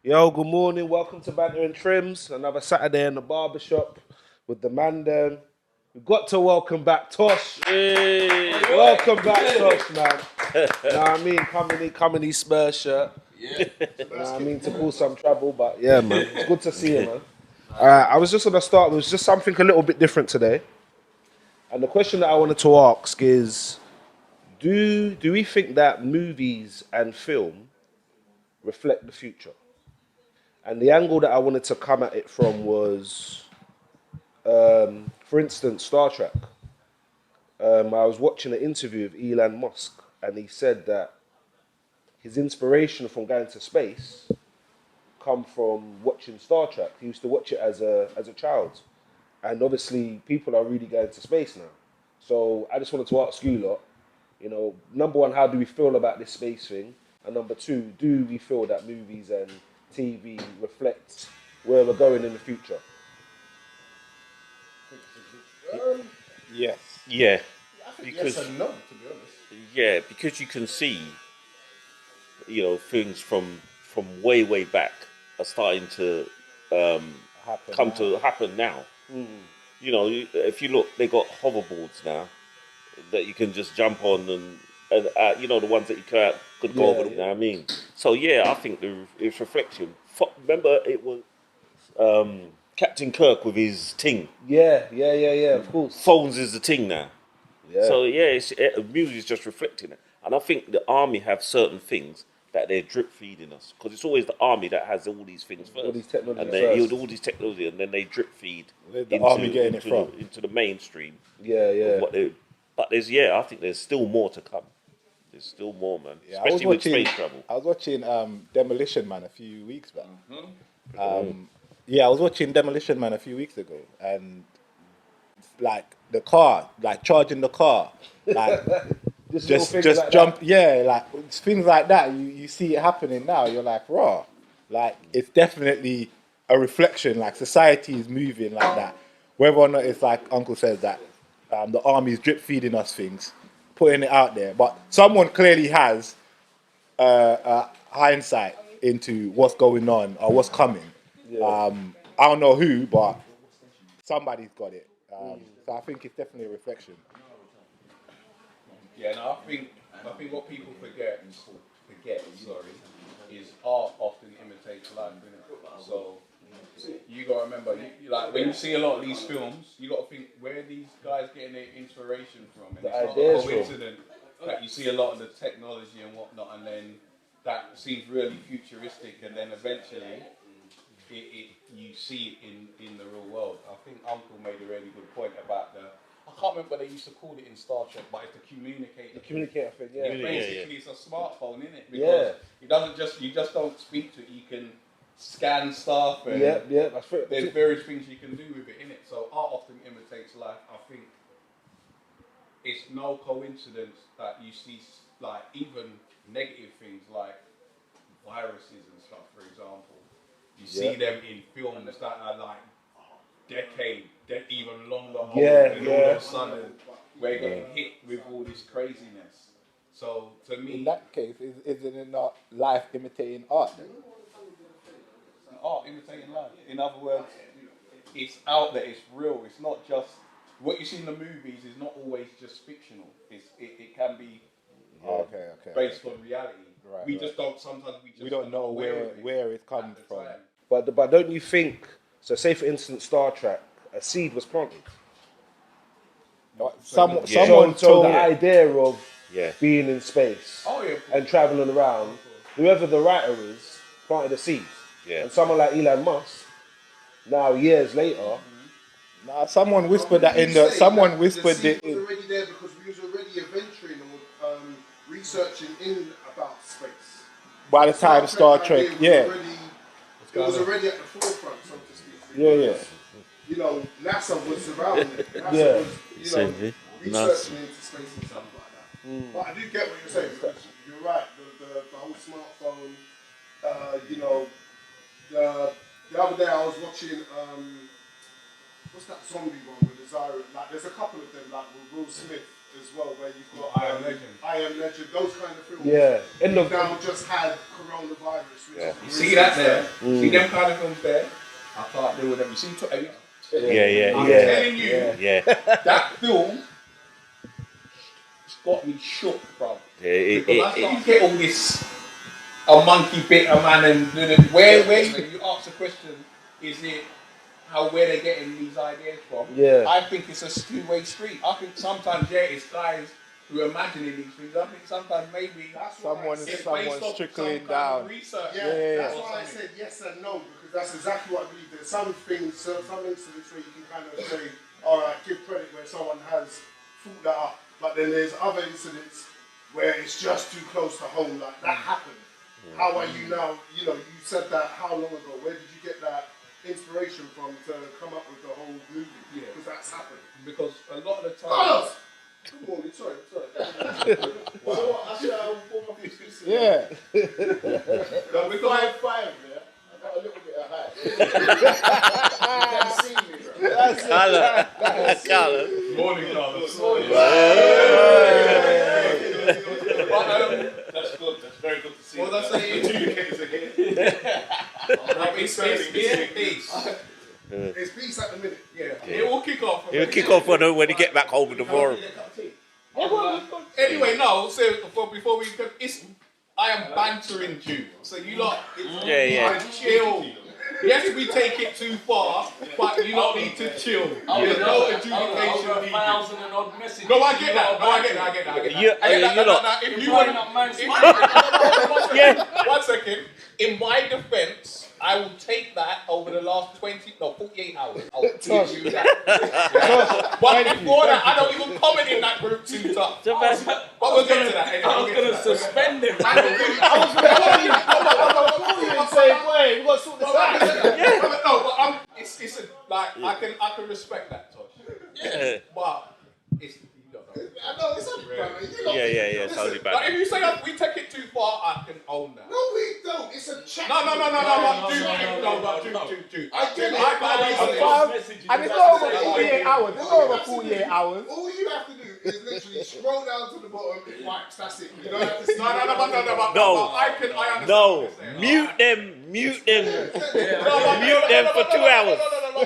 Yo, good morning. Welcome to Banter Trimz. Another Saturday in the barbershop with the man them. We've got to welcome back Tosh. Hey. Welcome back, Tosh, man. Know what I mean? Come in his Spurs shirt. Yeah. Know what I mean? To cause some trouble, but yeah, man. It's good to see you, man. I was just going to start with just something a little bit different today. And the question that I wanted to ask is, do we think that movies and film reflect the future? And the angle that I wanted to come at it from was, for instance, Star Trek. I was watching an interview of Elon Musk, and he said that his inspiration from going to space come from watching Star Trek. He used to watch it as a child, and obviously people are really going to space now. So I just wanted to ask you lot, number one, how do we feel about this space thing? And number two, do we feel that movies and TV reflect where we're going in the future? Yes. Yeah, I think because yes and no, to be honest. because you can see, things from way back are starting to come to happen now. If you look, they got hoverboards now that you can just jump on and the ones that you could go over. You know what I mean? So yeah, I think it's reflection. Remember, it was Captain Kirk with his ting. Yeah, of course. Phones is the ting now. Yeah. So yeah, music is just reflecting it, and I think the army have certain things that they're drip feeding us because it's always the army that has all these things first, All these technology and they first. all these technology, and then they drip feed Where's the army getting it from? into the mainstream. Yeah. But I think there's still more to come. There's still more, man. Yeah, Especially with space travel. I was watching Demolition Man a few weeks back. I was watching Demolition Man a few weeks ago, and like the car, like charging the car, like Just little just things just like jump, that. yeah, like things like that. You see it happening now. You're like, raw, like it's definitely a reflection. Like society is moving like that. Whether or not it's like Uncle says that the army is drip feeding us things, putting it out there, but someone clearly has hindsight into what's going on or what's coming. Yeah. I don't know who, but somebody's got it. So I think it's definitely a reflection. Yeah, no, I think what people forget, is art often imitates life, innit? So you gotta remember, like when you see a lot of these films, you gotta think where are these guys getting their inspiration from, and The it's not ideas a from. coincidence that you see a lot of the technology and whatnot, and then that seems really futuristic, and then eventually you see it in the real world. I think Uncle made a really good point about I can't remember what they used to call it in Star Trek, but it's the communicator. The communicator thing, yeah. Basically, it's a smartphone, isn't it? Yeah. Because it doesn't you just don't speak to it. You can scan stuff, and Yeah. That's there's various things you can do with it, innit? So art often imitates life. I think it's no coincidence that you see like even negative things like viruses and stuff, for example. You see them in films that are like even longer old, and all of a sudden we're getting hit with all this craziness. So to me, In that case, isn't it not life imitating art then? art imitating life. In other words, it's out there, it's real. It's not just what you see in the movies is not always just fictional. It can be Okay. based on reality. Right, we right. just don't sometimes we just We don't know where it at comes the from. time. But don't you think? So say for instance, Star Trek, a seed was planted. Someone So told the idea of Yeah. being in space Oh yeah. and traveling around, whoever the writer is, planted a seed. Yeah. And someone like Elon Musk, now years later, someone whispered that in the. Someone whispered the it. seed was already there because we was already adventuring or researching in about space. By the time Star Trek, idea was already at the forefront, so to speak. Because, NASA was around it. NASA was, researching into space and stuff like that. But I do get what you're saying, because you're right. The whole smartphone, the other day I was watching, what's that zombie one with the Zyro? Like, there's a couple of them, like with Will Smith as well, where you've got I Am Legend. I Am Legend, those kind of films. Yeah. End of Now just had coronavirus. Which You see that there? See them kind of films there? I can't deal with them. You see, I'm telling you, that film got me shook, bro. Because I start to get all this a monkey bit a man and where you ask the question, is it where they're getting these ideas from? Yeah. I think it's a two-way street. I think sometimes it's guys who are imagining these things. I think sometimes maybe Someone's trickling some down. kind of research. That's why I said yes and no, because that's exactly what I believe. There's some things, some incidents where you can kind of say, all right, give credit where someone has thought that up. But then there's other incidents where it's just too close to home. Like that happened. How are you now? You know, you said that how long ago? Where did you get that inspiration from to come up with the whole movie? Yeah. Because that's happened. Because a lot of the time. Carlos! Good morning, sorry. So what, I should have pulled my excuses. Yeah. No, because 5'5", yeah? I got a little bit of height. You can see me, bro. Carlos. morning, Carlos. That's good. That's very good to see. What was I saying? It's peace at the minute. Yeah. It will kick off. He'll kick off when he get back home in the morning. Anyway, no. So before we go, I am bantering you. So you lot, chill. Yes, we take it too far, but you lot need to chill. There's no adjudication needed. No, I get that. If you want, one second. In my defense, I will take that over the last 48 hours. I'll give you that. But before that, I don't even comment in that group too tough. But we'll get to that anyway. I was going to suspend him. We got to sort this out. No, but it's like I can respect that, Tosh. Yeah. But it's I know, it's only banter. Yeah, it's only Like bad. if you say we take it too far, I can own that. No, we don't. It's a chat. No, but do. I get it. And it's not over 48 hours. It's not over 48 hours. All you have to do is literally scroll down to the bottom, it wipes, that's it. You don't have to see No. No. I understand. No, what you're saying. mute them Mute for 2 hours. No.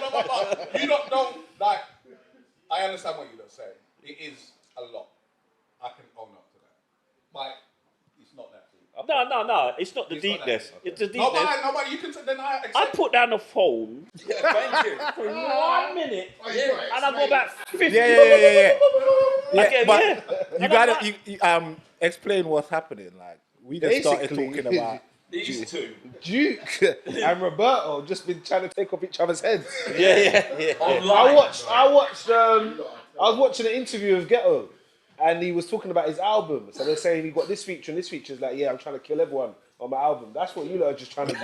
You don't like. I understand what you're saying. It is a lot. I can own up to that. But it's not that deep. No, it's not the deepness. It's the deepness. No, but you can. Then I accept. I put down the phone Thank you. for 1 minute Oh, you got it. and I go back 50. Yeah. Again, But yeah. you gotta explain what's happening. Like we just started Basically, talking about. These two. Duke and Roberto just been trying to take off each other's heads. Yeah. I was watching an interview of Ghetto, and he was talking about his album. So they're saying he got this feature and this feature. Is like, yeah, I'm trying to kill everyone on my album. That's what you lot are just trying to do.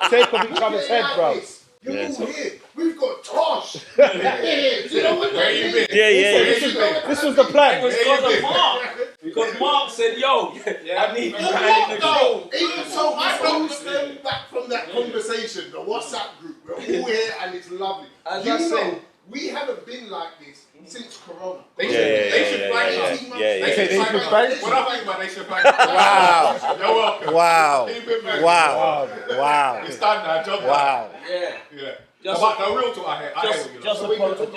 Take off each other's head, bro. You're all here. We've got Tosh. You know what? Where you been? Yeah. This was the plan. It was because of Mark. Because Mark said, yo, I need you behind the show. Even so, I don't stand back from that conversation, the WhatsApp group. We're all here and it's lovely. As You I know, said- we haven't been like this since Corona. They should flag us. Yeah. They should They flag should us. flag What I think about they should flag us. Wow. You're welcome. Wow. Keep it moving. Wow. It's done now. Job done. Wow. Yeah. Yeah. Just- But the real talk I hear. Just apologize.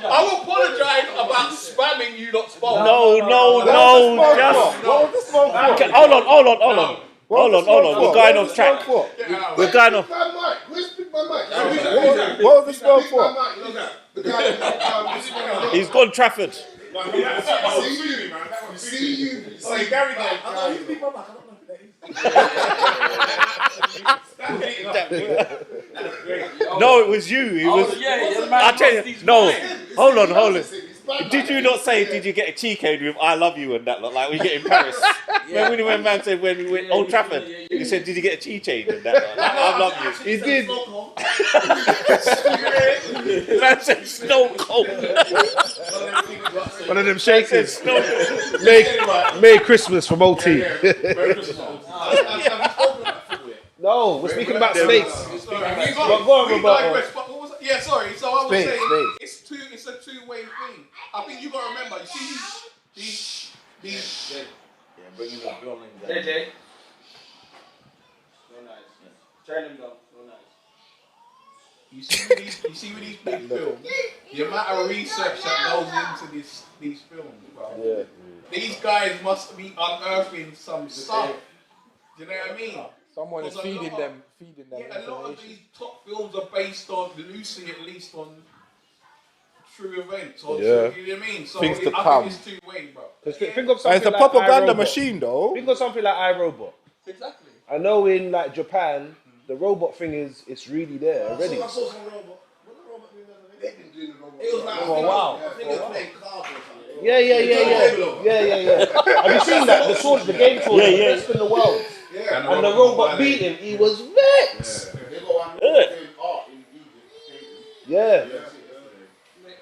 I will apologise about spamming you lot's phone. No. Just What was this phone for? okay, hold on. Hold on. We're going off track. We're going off. My mic. Where's my mic? What was this phone for? The guy. He's gone Trafford. See you. Hey, Gary, No, it was you. It was. I tell you. No. Hold on. Did you not say? Did you get a cheeky with "I love you" and that? Like we get in Paris. When man said when we went Old Trafford, he said, "Did you get a cheeky and that? Like, I love you." He did. Man said Snow Cold. One of them shakers. Merry Christmas from OT. No, we're speaking about snakes. Go on, Roberto. Yeah, sorry. So I was saying Space. it's too it's a two-way thing. I think you got to remember. You see these. Yeah, bringing the building down. JJ. So nice. Turn him down. So nice. You see with these big films, the amount of research that goes into these films, bro. Yeah. These guys must be unearthing some stuff. Do you know what I mean? Someone is feeding them Yeah, a lot of information. these top films are based on, loosely at least, on true events. Or Yeah. true, you know what I mean? So Things to I come. think it's two-way, bro. Because think of And something it's a like propaganda iRobot. machine, though. Think of something like iRobot. Exactly. I know in like Japan, the robot thing it's really there already. I saw some robot. What the robot doing that? They've been doing the robot. It was like, Oh, wow. I think they're playing cards or something. Yeah. Have you seen that? The game called the best in the world. Yeah. And the robot beat him. He was vexed. They got one doing art in Egypt. Yeah.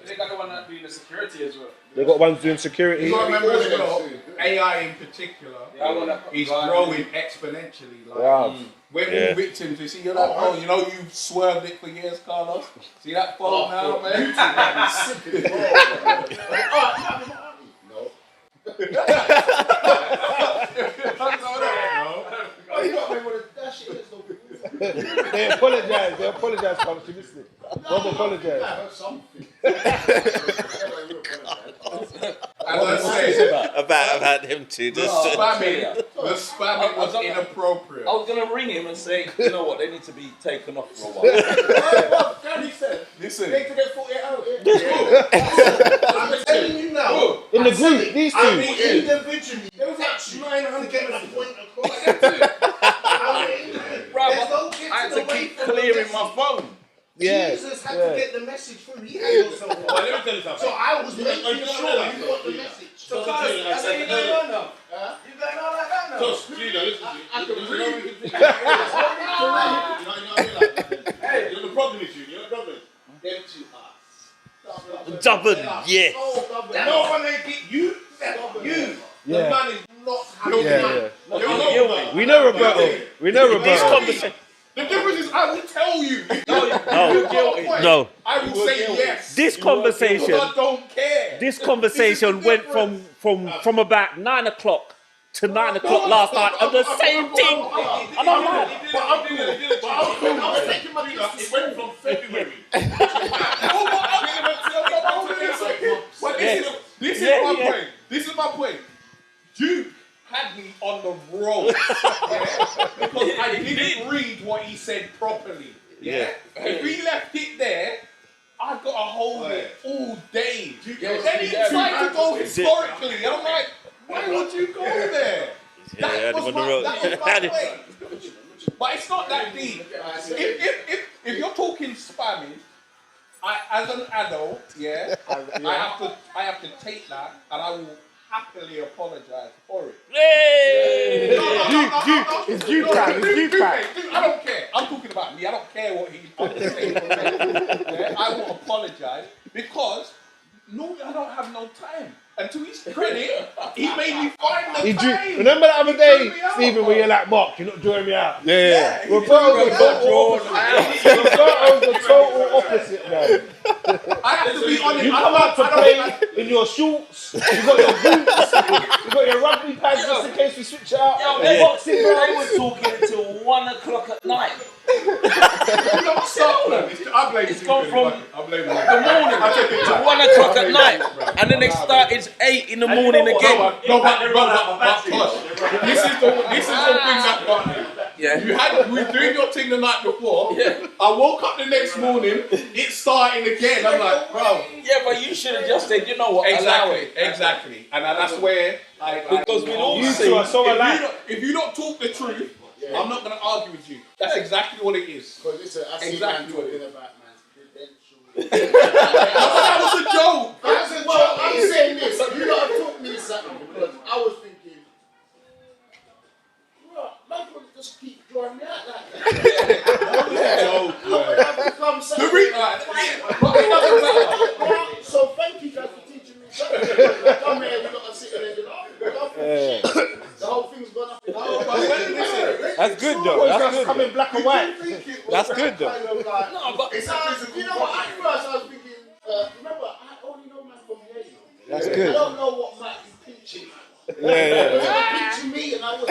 They got the one that doing the security as well. They got ones doing security. You got to remember as well, AI in particular Yeah, is growing exponentially. Like, Wow. we're all victims. You see, you're like, oh, you know, you've swerved it for years, Carlos. See that phone now, man? No. They apologize, Carlos. You missed it. Don't apologize. Something. As I say, about them two. the spamming was inappropriate. I was gonna ring him and say, you know what, they need to be taken off for a while. Listen, They could get 48 hours. I'm telling you now. In the group, these I two. mean, individually, there was actually 900 get my point across. Bro, I had to keep clearing my phone. Yeah. Jesus had to get the message through. He had yourself. Let me tell you something. So I was making sure you got the message. So guys, I say you going on now. You going on like that now? Just, listen. I can read. Hey, you know the problem is you know the problem? Them two are. Dubbin, yes. No one ain't get you. You. The Yeah. man is not happy. Yeah. We know Roberto. These conversations. The difference is I will tell you. No. I will say yes. This conversation. I don't care. This conversation went from about 9 o'clock to 9 o'clock last night on the same thing. And I'm like, It went from February. But this is my point. This is my point. You had me on the road, yeah? Because I didn't read what he said properly. Yeah. If we left it there, I got to hold it all day. Then he tried to go historically, and I'm like, why would you go there? That was my way. But it's not that deep. If you're talking spamming, as an adult, yeah, I have to take that, and I will happily apologize for it. hey! It's due time. I don't care. I'm talking about me. I don't care what he's saying. Yeah, I will apologize because normally I don't have no time. And to his credit, he made me find the time. Remember the other He day, drew me out. Stephen, when you're like, Mark, you're not drawing me out. Yeah. Roberto's the total opposite, man. I have to be honest. You come out to play in your shorts, you got your boots, you got your rugby pads just in case we switch it out. Yo, they boxing, bro. They was talking until 1 o'clock at night. I blame It's gone from I blame the morning to 1 o'clock at night, and then they started 8 in the morning again. This is the thing that got me. Yeah. We were doing your thing the night before. Yeah. I woke up the next morning, it's starting again. I'm like, bro. Yeah, but you should have just said, you know what, allow it. Exactly. And that's where Because we'd all You see. two are so alike. if you don't talk the truth, I'm not gonna argue with you. That's exactly what it is. Because listen, I see Exactly man what it talking is. about man's credentials. That was a joke. I said, well, I'm saying this. You lot have taught me something because I was thinking, bro, man could just keep drawing me out like that. So thank you guys for teaching me something. Come here, you got to sit there and the whole thing's gone up. That's good though. That's good. Come in black and white. That's good though. No, but it's you know what? At first I was thinking. Remember, That's I good. don't know what Matt is pinching. Yeah. He was pinching me, and I was.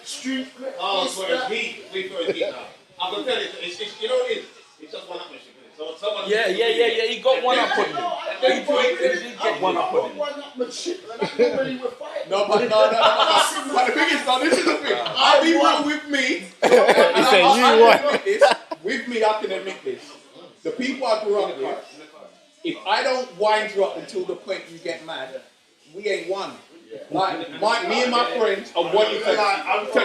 Street. Oh, so it's heat. We throw it heat now. I'm gonna tell you, it's you know what it is. It's just one upmanship. So someone. Yeah. He got one up on you. He did get one up on you. One-upmanship, and that's normally we're fighting. No. But the thing is, now this is the thing. I'll be real with me. He said you won. With me, I can admit this. The people I grew up with, if I don't wind you up until the point you get mad, we ain't won. Like me and my friends are wanting to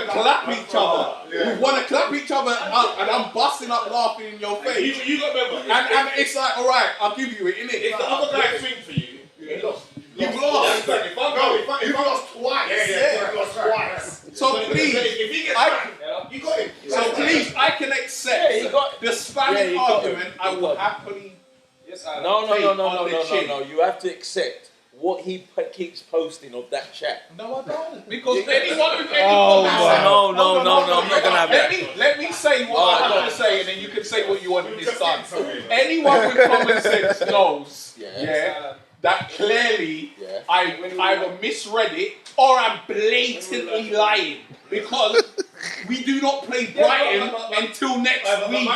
clap each other. We want to clap each other up, and I'm busting up laughing in your face. You got remember. And it's like, all right, I'll give you it, innit? If the other guy swing for you, you lost. You've lost. If I lost twice. Yeah. I lost twice. So please, If he gets mad, You got him. so please, I can accept the spamming argument. I will happily. No. You have to accept what he keeps posting of that chat. No, I don't. Because anyone with any No, I'm not gonna have that. Let me say what I have to say, and then you can say what you want in this time. Anyone with common sense knows, that clearly I either misread it or I'm blatantly lying, because we do not play Brighton until next week.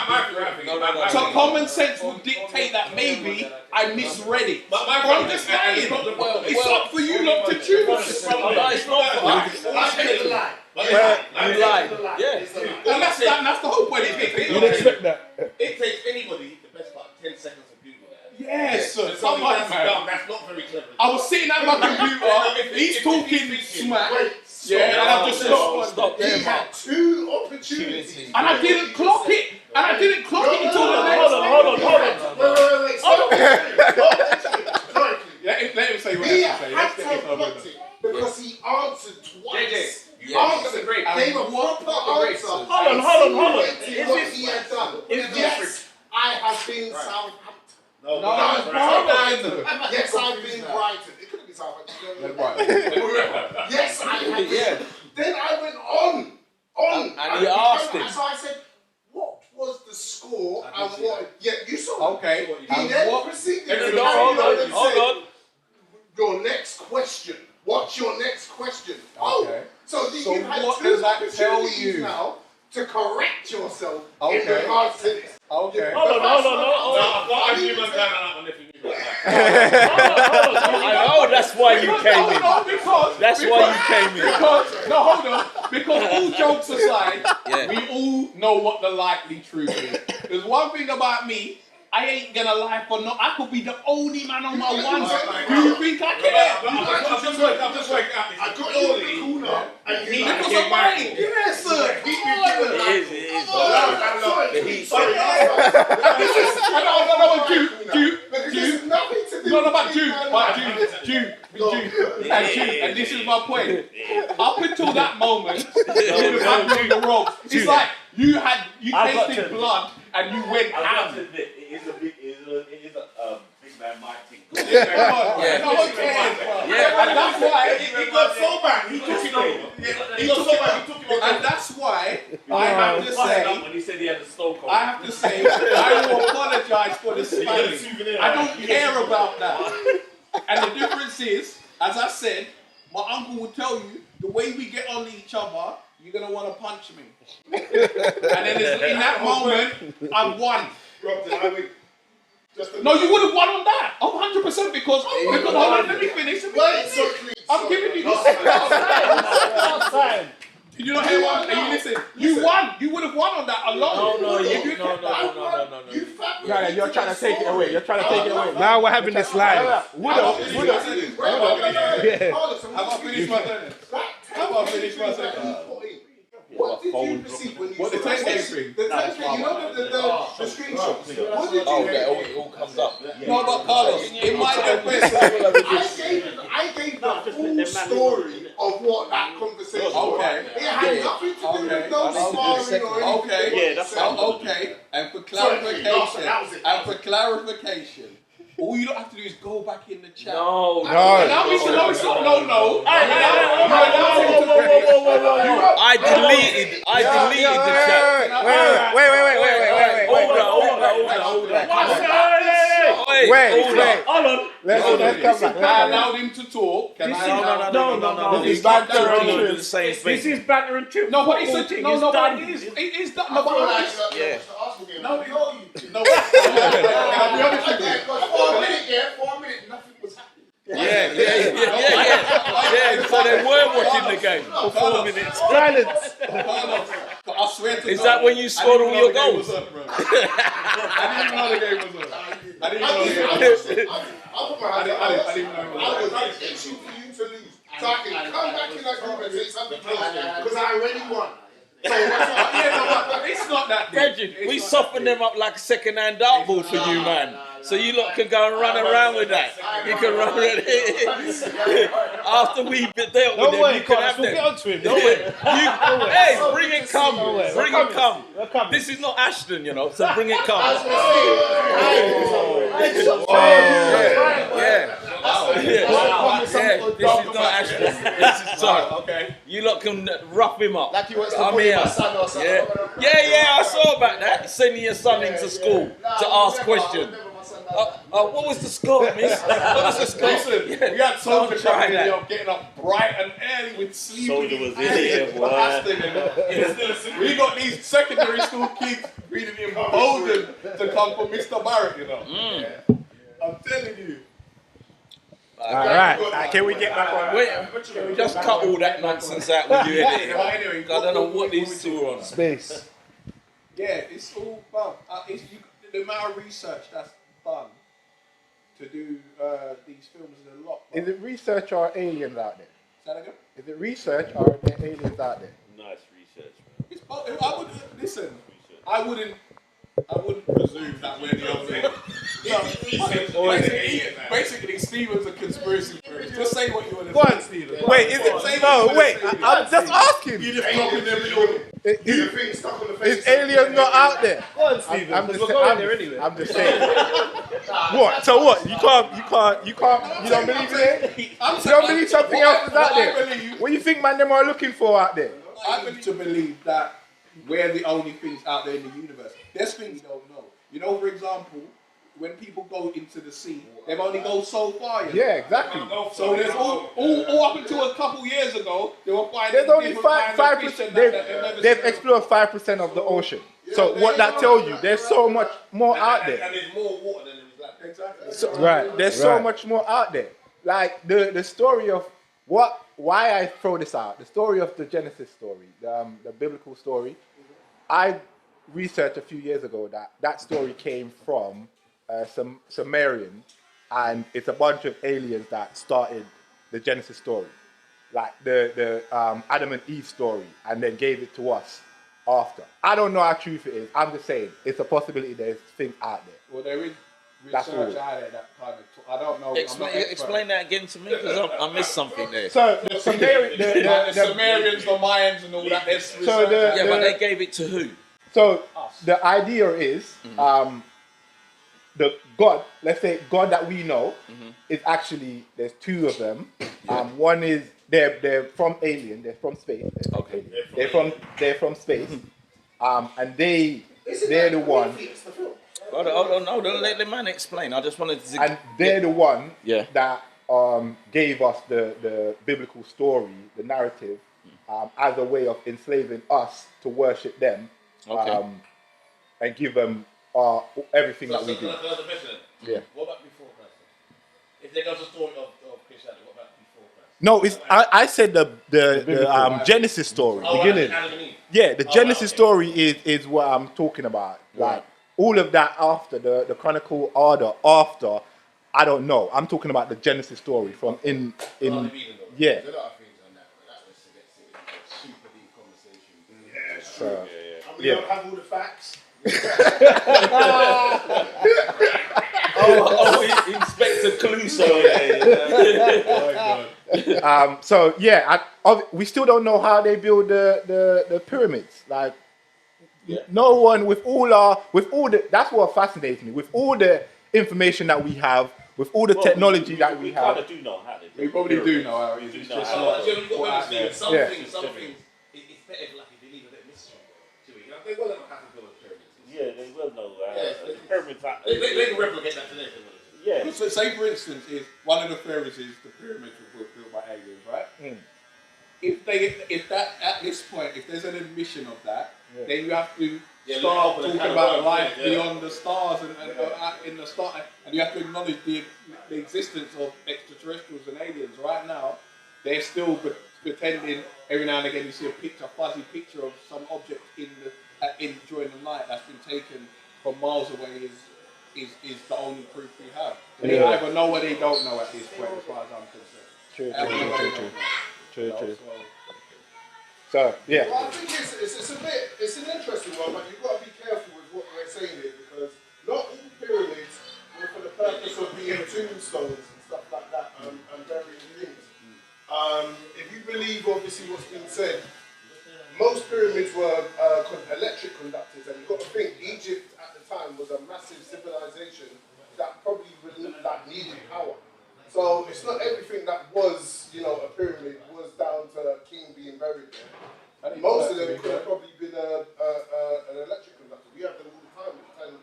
So common sense would dictate that maybe I misread it. But I'm just saying, it's up for you not to choose. No, it's not for you. You lied. Yeah. And that's the whole point. You'd expect that. it takes anybody the best part of 10 seconds to Google that. Yes, sir. Come Come on, on, man. that's not very clever. I was sitting at my computer, he's talking smack, and I just stopped. He had two opportunities. And I didn't clock it. Until the next. Hold on. Wait. Stop. Let him say what He he had has to to have say. blocked it because he answered twice. You answered. Gave a proper answer. Hold on. Insinuating what he had done. Yes, I have been Southampton. No, Yes, I've been Brighton. It couldn't be Southampton. Yes, I have. Yeah. Then I went on. And he asked him. So I said, what was the score and what? Yeah, you saw. Okay. He then proceeded to Hold on. your next question. What's your next question? Okay. Oh, so you had what two does that tell opportunities you? now to correct yourself in Okay. regards to this. Okay. Hold on. I know that's why you came in. That's why you came in. Hold on. Because all jokes aside, we all know what the likely truth is. There's one thing about me. I ain't gonna lie for no. I could be the only man on my one. Do you think I care? I'm just working out. I got you in the corner and you like, Because of mine. Yes, sir. It is. Sorry. Dude. Nothing to do No, with but me, Jude, man. and this is my point. Up until that moment, you would have had me on the rope. It's like you tasted blood and you went ham. It is a big man might think. No one cares. And that's why He got so bad, he took it over. He got so bad, he took it over. And that's why I have to say, When he said he had a stone cold. I will apologize for the spamming. I don't care about that. And the difference is, as I said, my uncle will tell you, the way we get on each other, you're going to want to punch me. And then in that moment, I won. No, you would have won on that. 100% because hold on, let me finish. I'm giving you this. Did you not hear what? And you listen. You won. You would have won on that alone. No. You're trying to take it away. Now we're having this live. Have I finished my sentence? What did you perceive when you What, the saw that? 10K thing? The 10K, you know the screenshots. What did you It all comes up. No, but Carlos, in my defense, I gave the full story of what that conversation was. Okay. It had nothing to do with no sparring or anything. okay, that's okay, and for clarification, all you don't have to do is go back in the chat. No. I deleted the chat. Wait. Hold on. Wait. Hold on. Let's come back. I allowed him to talk. Can I? No. This is Banter Trimz. The same thing. This is Banter and Trimz. No, but it's a thing. no, It's no, done. but it is. It is done. I No, feel but like Yeah. no, you know you. no. I'll be honest with you. For a minute, nothing was happening. Yeah. So they were watching the game for 4 minutes. Silence. I swear to Is God, that when you scored all your goals? I didn't even know the game was on. I didn't even know the game I was on. put my hand I didn't even know it was I on. was itching for you to lose. So I can come back in that group and say something close because I already won. So what's up? Yeah, no, but it's not that deep. Bridget, It's we not softened them up like second-hand dartball for you, man. So you lot can go and run around with that. You can run with it. After we dealt with them, you can have them. Get onto him. Hey, bring it come. worry. Bring We're it come. coming. We're coming. This is not Ashton, you know, so bring it come. This is not Ashton. This is so. Okay. You lot can rough him up. Like he wants to I'm bully here. my son or something. Yeah, I saw about that. Sending your son into school to ask questions. What was the score, miss? What was the score? Listen, we had Soldier coming in, getting up bright and early with sleeping. Soldier was in here, boy. We got these secondary school kids reading emboldened to come for Mr. Barrett, you know. Yeah. I'm telling you. All right. Can we get back on? Wait, just cut all that nonsense out with you. Anyway, I don't know what these two are on. Space. yeah, it's all fun. The amount of research that's done to do these films is a lot. Is it research or aliens out there? Say that again? Is it research or are there aliens out there? Nice research, It's, I would listen. I wouldn't presume that we're the only. Basically, Steven's a conspiracy theorist. Just say what you want to say. Go on, Steven. Wait, is it? No, wait. I'm just asking. You just dropping them building. Is aliens not out there? Go on, Steven. I'm We're just going there anyway. I'm just saying. What? So what? You can't. You don't believe in it? You don't believe something else is out there? What do you think, man? Them are looking for out there? I believe to believe that we're the only things out there in the universe. There's things we don't know. You know, for example, when people go into the sea, they've only go so far. You know? Yeah, exactly. So there's all up until a couple years ago, they were finding There's only different kinds of fish 5%. and that they've never They've seen. explored 5% of the ocean. So what that tells you, there's so much more out there. And there's more water than there's land. Exactly. Right. There's so much more out there. Like the story of why I throw this out, the story of the Genesis story, the biblical story. I researched a few years ago that story came from some Sumerian, and it's a bunch of aliens that started the Genesis story, like the Adam and Eve story, and then gave it to us after. I don't know how true it is. I'm just saying it's a possibility there's things out there. Well, there is That's research all. out there that kind of. I don't know. Explain that again to me, because I missed something there. So the Sumerian, The Sumerians, the Mayans, and all that. There's research So the- out Yeah, there. but they gave it to who? So the idea is the God, let's say God that we know, is actually there's two of them. One is they're from alien, they're from space. Okay. They're from space. And they're the one, Hold on, don't let the man explain. I just wanted to. and they're the one Yeah. that gave us the biblical story, the narrative, as a way of enslaving us to worship them. Okay. And give them everything that we do. Can I ask a question? Yeah. What about before Christ? If there goes a story of Christianity, what about before Christ? No, it's I said the Genesis story. Beginning. Adam and Eve. Yeah, the Genesis story is what I'm talking about. Like all of that after the chronicle order after, I don't know. I'm talking about the Genesis story from in yeah. There's a lot of things on that, but that was to get into a super deep conversation. So, We don't have all the facts. Inspector Clouseau. so yeah, we still don't know how they build the pyramids. Like no one with all the that's what fascinates me. With all the information that we have, with all the technology that we have. kind of do know how they do We probably do know how it is. Do It's know just how not it You've got to out there. understand, some Yeah. things, it's better if like if you leave a bit of mystery to it. You know, they will know how to build pyramids. Yeah, they will know. Yeah, The pyramids are. They can replicate that today. Yeah. So say for instance, is one of the theories is the pyramids were built by aliens, right? If that at this point, if there's an admission of that, then you have to start talking about life beyond the stars and in the star, and you have to acknowledge the existence of extraterrestrials and aliens. Right now, they're still pretending. Every now and again, you see a fuzzy picture of some object in during the night that's been taken from miles away. Is the only proof we have. They either know or they don't know at this point, as far as I'm concerned. True. So yeah. Well, I think it's an interesting one, but you've got to be careful with what we're saying here because not all pyramids were for the purpose of being tombstones and stuff like that and burying things. If you believe obviously what's been said, most pyramids were electric conductors, and you've got to think Egypt at the time was a massive civilization that probably needed power. So it's not everything that was, a pyramid was down to a king being buried there. Most of them could have probably been an electric conductor. We have them all the time and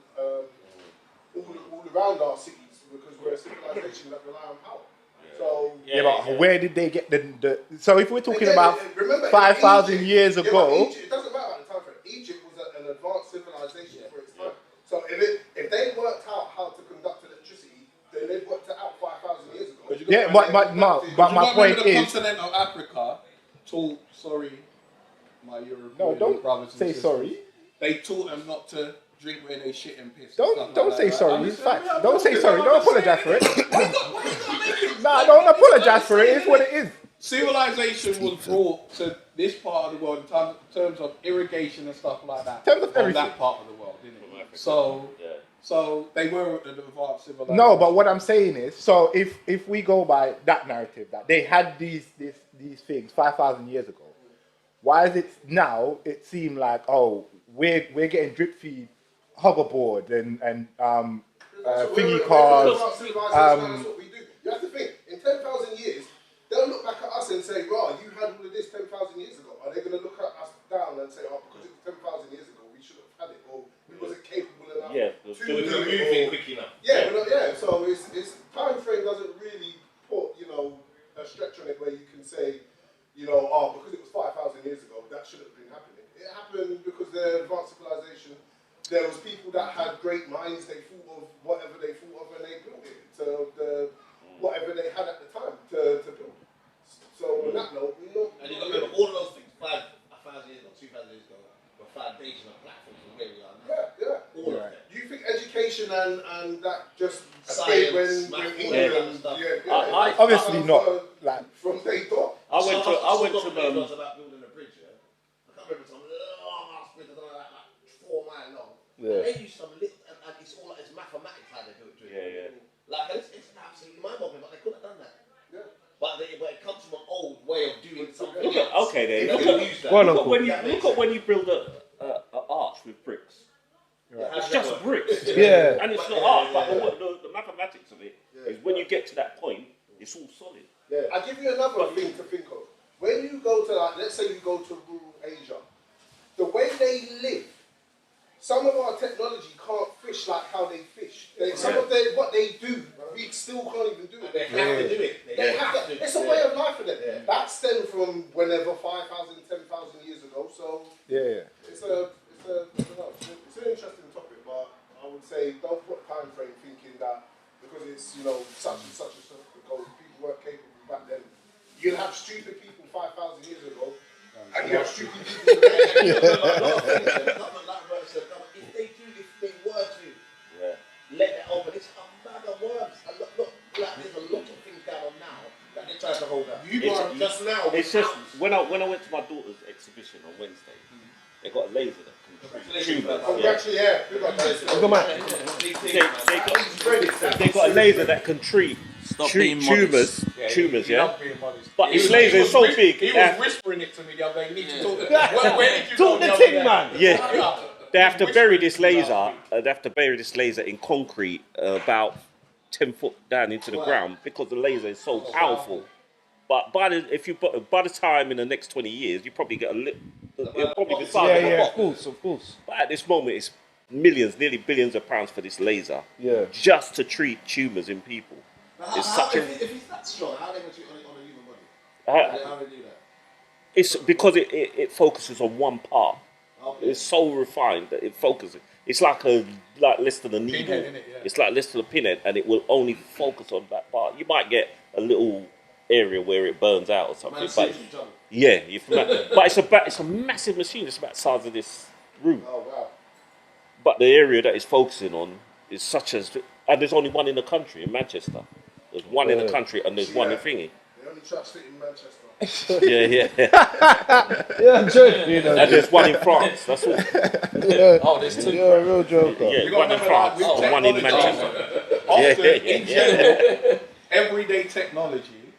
all around our cities because we're a civilization that rely on power. So but where did they get the so if we're talking about 5,000 years ago, Egypt, it doesn't matter about the time frame. Egypt was an advanced civilization for its time. So if they worked out how to conduct electricity, then they've worked it out 5,000 years ago. but my point the is, continent of Africa taught, my European don't brothers and say sisters, sorry. They taught them not to drink where they shit and piss. Don't say sorry. It's facts. Don't say sorry. Don't apologize for it. Nah, don't apologize for it. It's what it is. Civilization was brought to this part of the world in terms of irrigation and stuff like that. In terms of from everything. that part of the world, didn't it? So they were an advanced civilization. No, but what I'm saying is, so if we go by that narrative that they had these things 5,000 years ago, why is it now? It seemed like we're getting drip feed hoverboard and thingy cars. That's what we do. You have to think, in 10,000 years, they'll look back at us and say, "Right, you had all of this 10,000 years ago." Are they going to look at us down and say, "Oh, because it was 10,000 years ago, we should have had it, or we wasn't capable enough to do it"? quick enough. So it's time frame doesn't really put a stretch on it where you can say, because it was 5,000 years ago, that should have been happening. It happened because they're advanced civilization. There was people that had great minds. They thought of whatever they thought of, and they built it to whatever they had at the time to build. So on that note, and you got to remember all of those things 1,000 years ago, 2,000 years ago were foundational platforms for where we are now. Yeah. All of them. Do you think education and that just Science, stayed when England? Obviously not. Like From day dot. I went to about building a bridge. Yeah? I can't remember some bridge, like 4 mile long. Yeah. They use some and it's all it's mathematics how they do it. Like it's absolutely mind-boggling, but they couldn't have done that. Yeah. But it comes from an old way of doing something. Look at when you build a arch with bricks. It's just bricks. Yeah. And it's not art, but the mathematics of it is when you get to that point, it's all solid. Yeah. I'll give you another thing to think of. When you go to, let's say you go to rural Asia, the way they live, some of our technology can't fish like how they fish. Some of what they do, we still can't even do it. They have to do it. They have to. It's a way of life for them. Yeah. That stemmed from whenever 5,000, 10,000 years ago. So it's an interesting topic, but I would say don't put time frame thinking that because it's such and such ago, people weren't capable back then. You'll have stupid people 5,000 years ago, and you have stupid people. If they were to let it open, it's a bag of worms. And look, there's a lot of things going on now that they're trying to hold up. Just now. It's just when I went to my daughter's exhibition on Wednesday, they got a laser that can shoot. They got a laser that can treat tumors. But his laser is so big. He was whispering it to me the other day. You need to talk. Where did you talk the thing, man. Yeah. They have to bury this laser. They have to bury this laser in concrete about 10 foot down into the ground because the laser is so powerful. But by the time in the next 20 years, you probably get it'll probably be size of a box. Of course. But at this moment, it's millions, nearly billions of pounds for this laser, just to treat tumours in people. It's such a. If he's that strong, how are they going to treat on a human body? How do they do that? It's because it focuses on one part. Okay. It's so refined that it focuses. It's like less than a needle. Pinhead, innit? Yeah. It's like less than a pinhead, and it will only focus on that part. You might get a little area where it burns out or something, but yeah, but it's a massive machine. It's about the size of this room. Oh wow. But the area that it's focusing on is such as, and there's only one in the country in Manchester. There's one in the country, and there's one in Thingy. The only trust fit in Manchester. Yeah. Yeah, I'm joking. You know, And there's one in France. That's all. Oh, there's two. you're a real joker. Yeah, one in France and one in Manchester. Often, Yeah. in general, everyday technology,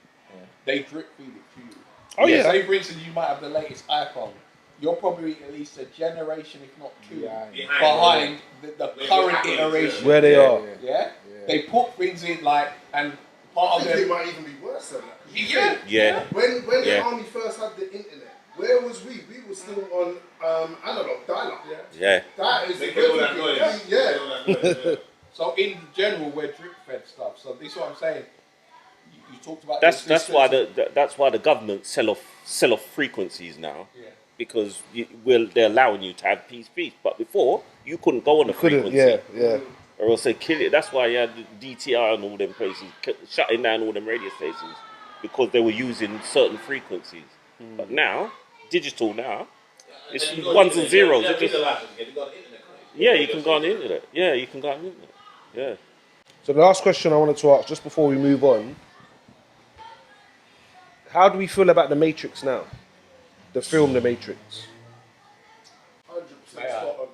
they drip feed it to you. Oh, yeah. Say, for instance, you might have the latest iPhone. You're probably at least a generation, if not two, behind the current iteration. Where they are. Yeah? They put things in and part I of think it them. might even be worse than that. Yeah. When the army first had the internet, where was we? We were still on analog dial-up. Yeah. That is They get all that noise. Yeah. So in general, we're drip fed stuff. So this is what I'm saying. You talked about That's why consistency. that's why the government sell off frequencies now. Yeah. Because they're allowing you to have peace. But before you couldn't go on a frequency. Yeah. Or else they kill it. That's why you had the DTR and all them places shutting down all them radio stations because they were using certain frequencies. But now, digital now, it's ones and zeros. It just, yeah, you can go on the internet. Yeah, you can go on the internet. Yeah. So the last question I wanted to ask, just before we move on, how do we feel about The Matrix now? The film The Matrix. 100% spot on.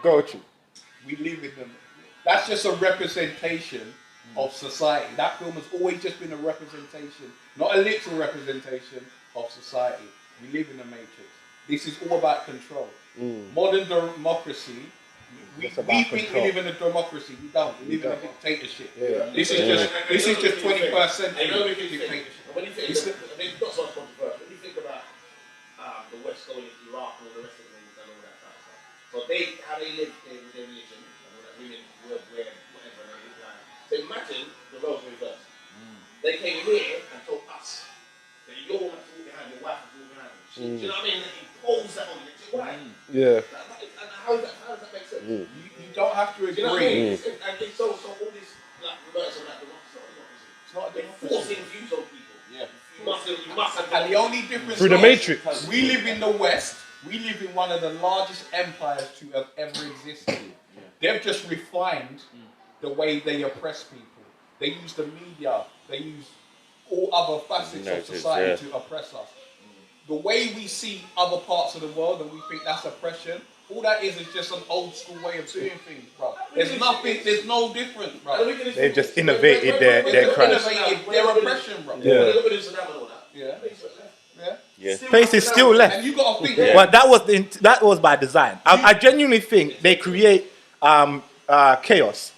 Go to. We live in them. That's just a representation of society. That film has always just been a representation, not a literal representation of society. We live in a matrix. This is all about control. Modern democracy. We think we live in a democracy. We don't. We live in a dictatorship. This is just 21st century dictatorship. When you think, it's not so much controversial. When you think about the West going into Iraq and all the rest of things and all that kind of stuff. So how they live in their religion and all that, women wear whatever they live like. So imagine the roles reversed. They came here and told us that your woman has to walk behind, your wife has to walk behind you. Do you know what I mean? They impose that on you. Why? Yeah. And how does that make sense? You don't have to agree. Do you know what I mean? And so all this reverse on that, it's not a democracy. They're forcing views on people. Yeah. You must have. And the only difference Through The Matrix. we live in the West. We live in one of the largest empires to have ever existed. They've just refined the way they oppress people. They use the media. They use all other facets of society to oppress us. The way we see other parts of the world and we think that's oppression, all that is just an old school way of doing things, bro. There's no difference, bro. They've just innovated their craft. Innovated their oppression, bro. Yeah. Place is still left. And you gotta think, But that was by design. I genuinely think they create chaos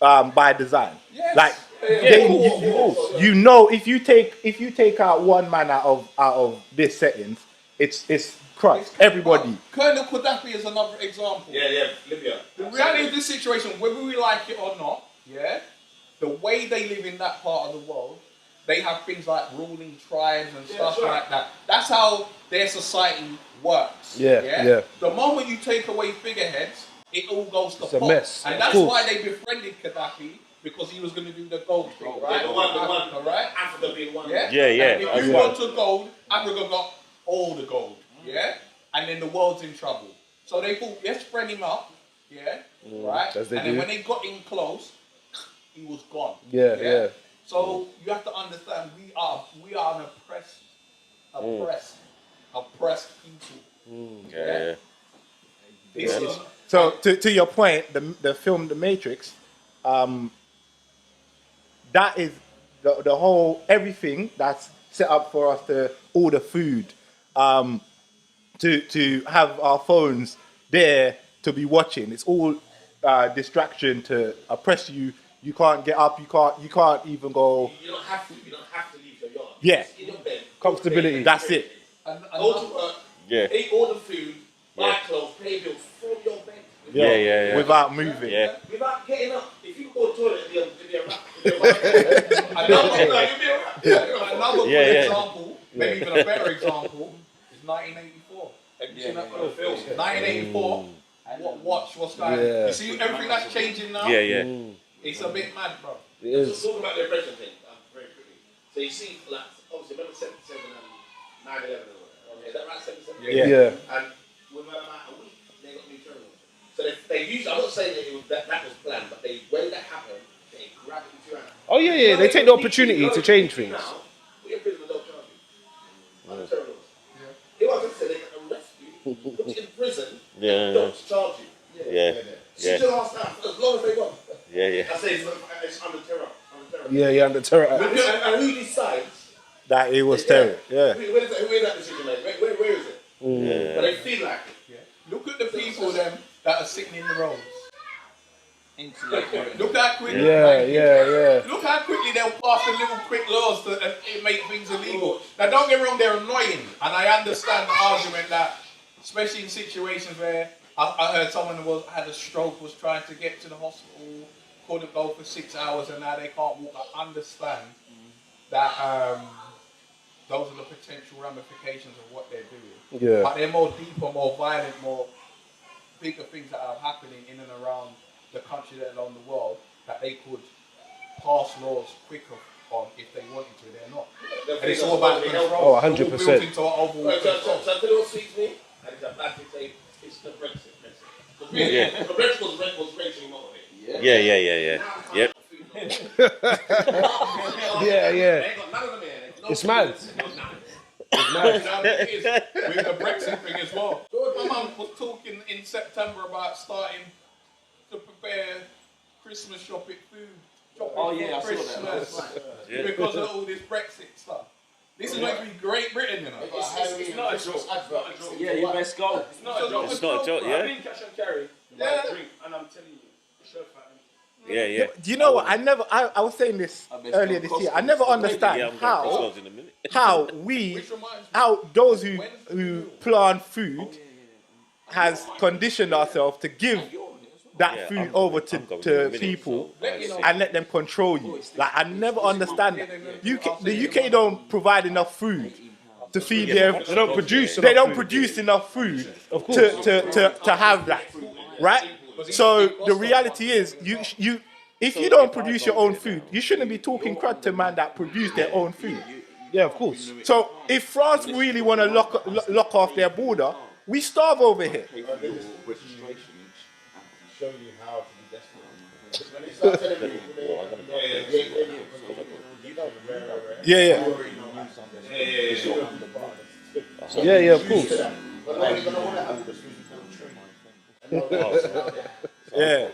by design. Yes. Like you know, if you take out one man out of this settings, it's crushed. Everybody. Colonel Gaddafi is another example. Yeah, Libya. The reality of this situation, whether we like it or not, the way they live in that part of the world, they have things like ruling tribes and stuff like that. That's how their society works. Yeah. The moment you take away figureheads, it all goes to It's a pot. mess. And Of that's course. why they befriended Gaddafi, because he was going to do the gold thing, right? The one, Africa, right? Africa being one. Yeah. Yeah. And if you go to gold, Africa got all the gold. Yeah. And then the world's in trouble. So they thought, let's friend him up. Yeah. Right. As they And then do. when they got in close, he was gone. Yeah. So you have to understand, we are an oppressed people. Yeah. This is So to your point, the film The Matrix, that is the whole everything that's set up for us to order food, to have our phones there to be watching. It's all distraction to oppress you. You can't get up. You can't even go. You don't have to. You don't have to leave your yard. Yeah. Just in your bed. Comfortability. That's it. Go to work. Yeah. Eat all the food. Buy Yeah. clothes. Pay bills from your bed. Yeah. without moving. Yeah. Without getting up, if you go to the toilet, it'll be a wrap. Another good example, maybe even a better example, is 1984. Have you seen that on the film? 1984. Watch what's going on. Yeah. You see everything that's changing now? Yeah. It's a bit mad, bro. It is. So talking about the oppression thing, very quickly. So you see, like, obviously, remember 77 and 9/11 or whatever? Is that right, 77? Yeah. And within about a week, they got new terminals. So they used, I'm not saying that it was, that was planned, but when that happened, they grabbed it into your hand. Oh yeah. They take the opportunity to change things. Now, put your prisoner, don't charge you. On the terminals. He wasn't said they can arrest you, put you in prison, and don't charge you. Shoot your ass down, as long as they want. I say it's under terror. Yeah, under terror. And who decides That it was terror. Yeah. Who is that decision made? Where is it? But they feel like it. Look at the people them that are sitting in the roads. Look how quickly. Yeah. Look how quickly they'll pass the little quick laws and make things illegal. Now, don't get me wrong, they're annoying, and I understand the argument that, especially in situations where I heard someone had a stroke, was trying to get to the hospital, couldn't go for 6 hours, and now they can't walk. I understand that those are the potential ramifications of what they're doing. Yeah. But they're more deeper, more violent, more bigger things that are happening in and around the country, let alone the world, that they could pass laws quicker on if they wanted to. They're not. And it's all about control. Oh, 100%. Built into our overall control. So I tell you what suits me, and it's a bad thing to say, it's the Brexit. The Brexit was racially motivated. Yeah. Yep. Yeah. None of them here. It's mad. With the Brexit thing as well. My mum was talking in September about starting to prepare Christmas shopping food. For Christmas. Because of all this Brexit stuff. This is going to be Great Britain, you know. It's not a joke. Yeah, you best go. It's not a joke, yeah. I've been cash and carry. Yeah. Drink, and I'm telling you, it's your fact. Yeah. Do you know what? I was saying this earlier this year. I never understand how those who plant food has conditioned ourselves to give that food over to people and let them control you. Like, I never understand that. The UK don't provide enough food to feed their. They don't produce. They don't produce enough food to have that, right? So the reality is, if you don't produce your own food, you shouldn't be talking crud to man that produce their own food. Yeah, of course. So if France really want to lock off their border, we starve over here. Show you how to be desperate. Yeah, of course. Yeah.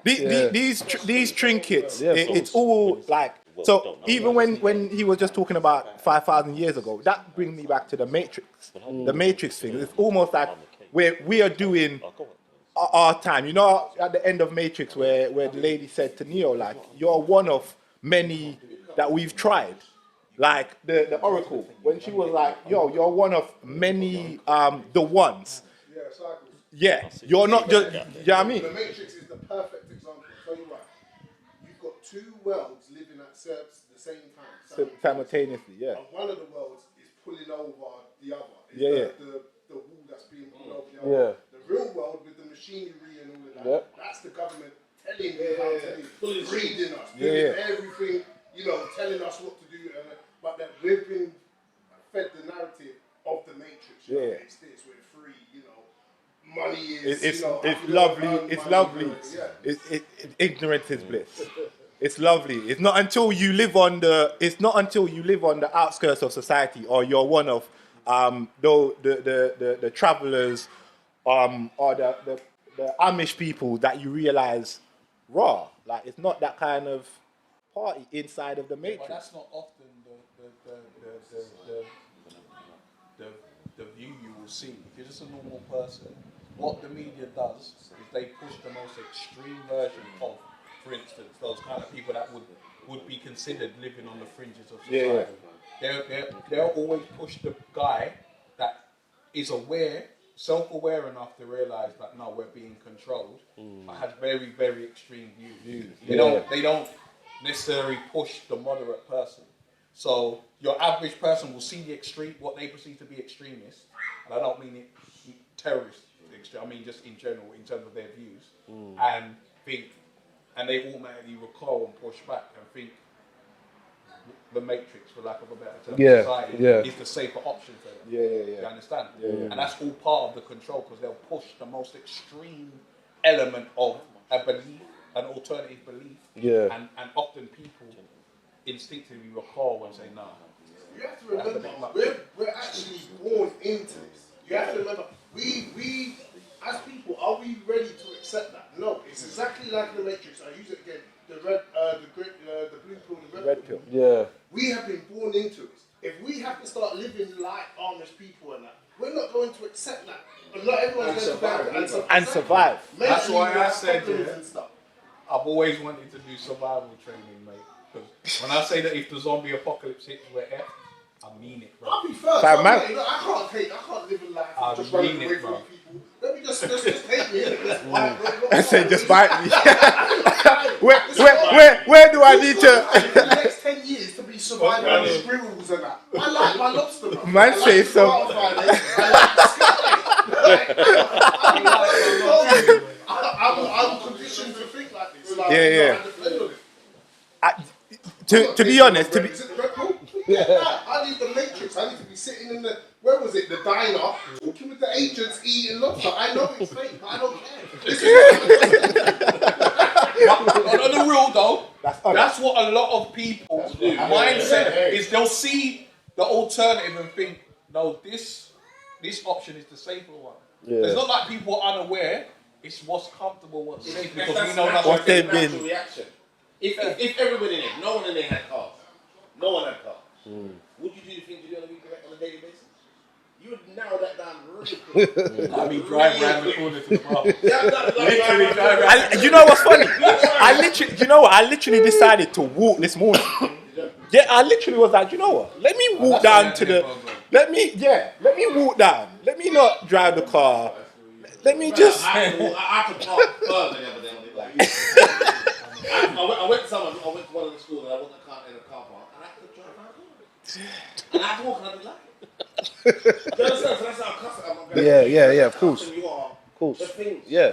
These trinkets, it's all like, so even when he was just talking about 5,000 years ago, that brings me back to the Matrix. The Matrix thing. It's almost like we are doing our time. You know, at the end of Matrix where the lady said to Neo, like, you're one of many that we've tried. Like the Oracle, when she was like, yo, you're one of many the ones. Yeah, you're not just, you know what I mean? The Matrix is the perfect example. I'll tell you what. You've got two worlds living at the same time. Simultaneously, yeah. And one of the worlds is pulling over the other. Yeah. The wall that's being pulled over the other. Yeah. The real world with the machinery and all of that, that's the government telling you how to live, reading us, doing everything, telling us what to do. But that we've been fed the narrative of the Matrix. It's this, we're free, money is. It's lovely. It's lovely. Ignorance is bliss. It's lovely. It's not until you live on the outskirts of society, or you're one of the travelers, or the Amish people, that you realize, like, it's not that kind of party inside of the Matrix. But that's not often the view you will see. If you're just a normal person, what the media does is they push the most extreme version of, for instance, those kind of people that would be considered living on the fringes of society. They'll always push the guy that is aware, self-aware enough to realise that no, we're being controlled, but has very, very extreme views. They don't necessarily push the moderate person. So your average person will see the extreme, what they perceive to be extremists, and I don't mean it terrorist extreme. I mean just in general, in terms of their views, and they automatically recoil and push back and think the Matrix, for lack of a better term, society is the safer option for them. You understand? And that's all part of the control, because they'll push the most extreme element of a belief, an alternative belief, and often people instinctively recoil and say, no. You have to remember, we're actually born into this. You have to remember, we as people, are we ready to accept that? No, it's exactly like the Matrix. I use it again. The red, the blue pill, the red pill. Yeah. We have been born into it. If we have to start living like Amish people and that, we're not going to accept that. But not everyone's going to and survive. That's why I said, I've always wanted to do survival training, mate. Because when I say that if the zombie apocalypse hits, we're F, I mean it, bro. I'll be first. I can't live a life of just running away from people. Let me just take me. I said, just bite me. where do I need to? The next 10 years to be surviving on squirrels and that. I like my lobster, man. Man, say so. I'm conditioned to think like this. To be honest, I need the Matrix. I need to be sitting in the, where was it, the diner, talking with the agents, eating lobster. I know it's fake, but I don't care. But on the real though, that's what a lot of people's mindset is. They'll see the alternative and think, no, this option is the safer one. It's not like people are unaware. It's what's comfortable, what's safe, because we know that's what they've been. Reaction. If everybody in it, no one in there had cars, would you do the things you do on a daily basis? You would narrow that down really quick. I mean, drive around the corner to the bar. Literally drive around. You know what's funny? I literally decided to walk this morning. Yeah, I literally was like, you know what? Let me walk down to the. Let me walk down. Let me not drive the car. Let me just. I could park further the other day. I went to one of the schools and I went in a car park and I could drive around the corner. And I had to walk and I didn't like it. Do you understand? So that's how custom. Yeah, of course. You are. Of course. The things. Yeah.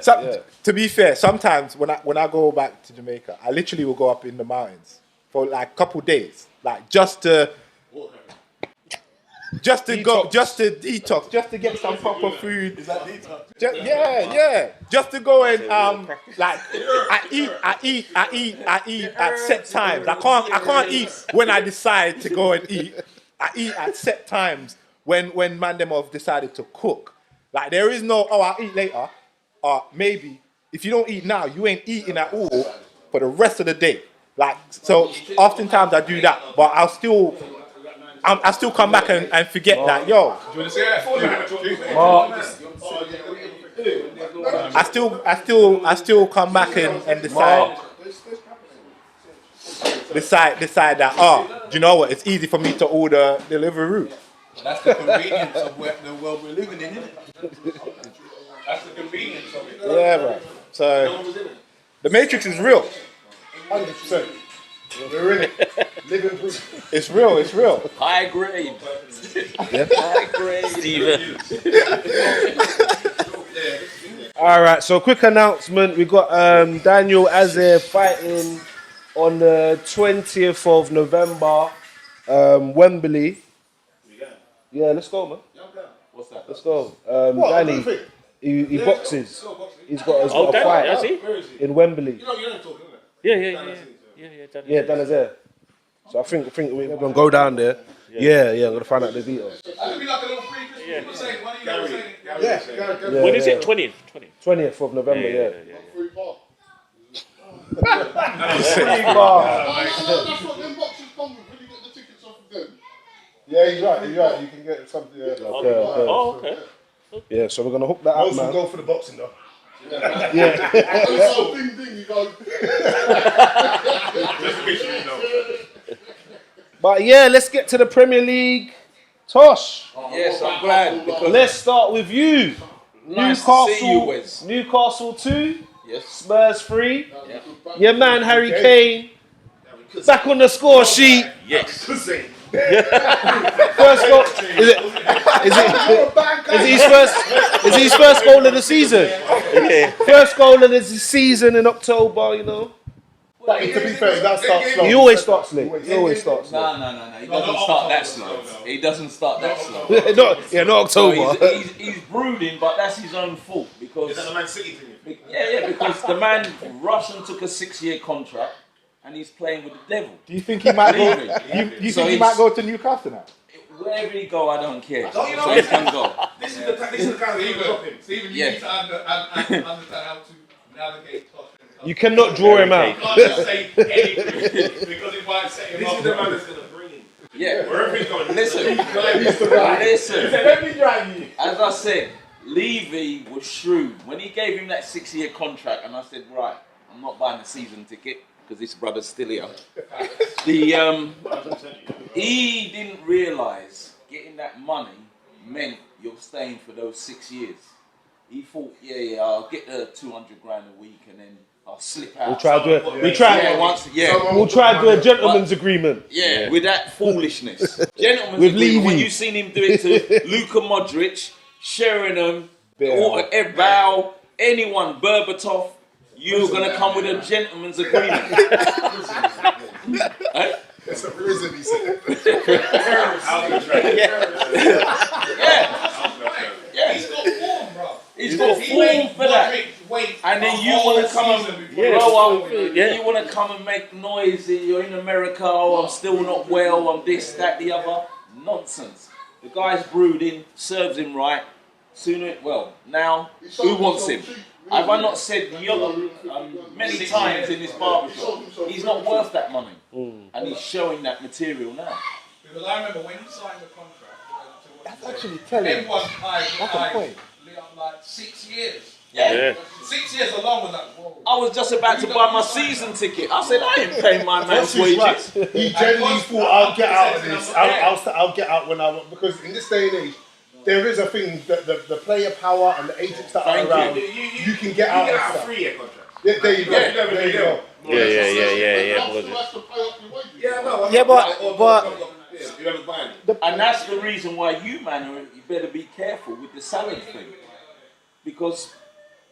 To be fair, sometimes when I go back to Jamaica, I literally will go up in the mountains for like a couple days, like just to detox, just to get some proper food. Is that detox? Just to go and like I eat at set times. I can't eat when I decide to go and eat. I eat at set times when man them have decided to cook. Like there is no I'll eat later, or maybe if you don't eat now, you ain't eating at all for the rest of the day. Like so, oftentimes I do that, but I still come back and forget that. Yo, Do you want to say that? I still come back and decide that. Do you know what? It's easy for me to order Deliveroo. That's the convenience of the world we're living in, isn't it? That's the convenience of it. Yeah, bro. So the Matrix is real. 100%. We're in it. Living proof. It's real. High grade. High grade, Steven. All right, so quick announcement. We got Daniel Azir fighting on the 20th of November, Wembley. Yeah, let's go, man. What's that? Let's go. Danny, he boxes. He's got a fight in Wembley. You don't talk, isn't it? Yeah, Danny's there. So I think we're gonna go down there. Yeah, I'm gonna find out the details. That'd be like a little free Christmas saying. What are you guys saying? Yeah. When is it? 20th? 20th of November, yeah. Free bar. Free bar. That's what them boxes come with when you get the tickets off of them. Yeah, he's right. You can get something. Okay. Okay. Yeah, so we're gonna hook that up, Most man. will go for the boxing though. Yeah. So ding, you go. But yeah, let's get to the Premier League. Tosh, Yes, I'm glad. Because let's start with you. Nice to see you, Wes. Newcastle 2, Yes. Spurs 3. Yeah. Your man Harry Kane back on the score sheet. Yes. First goal. Is it his first goal of the season? Yeah. First goal of the season in October, you know. But to be fair, that starts slow. He always starts late. He always starts late. No. He doesn't start that slow. He doesn't start that slow. not October. So he's brooding, but that's his own fault because Is that the Man City thing? yeah, because the man rushed and took a 6-year contract, and he's playing with the devil. Do you think he might go? Leaving. You So think he he's- might go to Newcastle now? Wherever he go, I don't care. Oh, you know So he can go. This is the kind of thing drop him. Stephen, you Yeah. need to understand how to navigate Tottenham. You cannot draw him out. You can't just say anything because it might set him This off. is the man that's going to bring him. Yeah. Wherever he's going. Listen. Let me drive you. As I said, Levy was shrewd. When he gave him that 6-year contract, and I said, right, I'm not buying a season ticket because this brother's still here. He didn't realise getting that money meant you're staying for those 6 years. He thought, yeah, I'll get the 200 grand a week and then I'll slip out. We'll try to do it. We'll try to do a gentleman's agreement. Yeah, with that foolishness. Gentlemen's With agreement, when Levy. you seen him do it to Luka Modric, Sheringham, Ebal, anyone, Berbatov, you're going to come with a gentleman's agreement. It's a prison, he said. Yeah. He's got form, bro. He's got form for that. And then you want to come and blow up. You want to come and make noise. You're in America. Oh, I'm still not well. I'm this, that, the other. Nonsense. The guy's brooding. Serves him right. Now, who wants him? Have I not said many times in this barbershop? He's not worth that money. And he's showing that material now. Because I remember when he signed the contract. That's actually telling. Everyone's That's the point. like 6 years. Yeah. 6 years alone was like, whoa. I was just about to buy my season ticket. I said, I ain't paying my man's That's his wages. right. He genuinely thought, I'll get out of this. I'll get out when I want. Because in this day and age, there is a thing that the player power and the agents that are around, you can get out of stuff. 3-year contract. Yeah, there you go. There you go. Yeah, but Whoever's buying it. And that's the reason why you better be careful with the salary thing. Because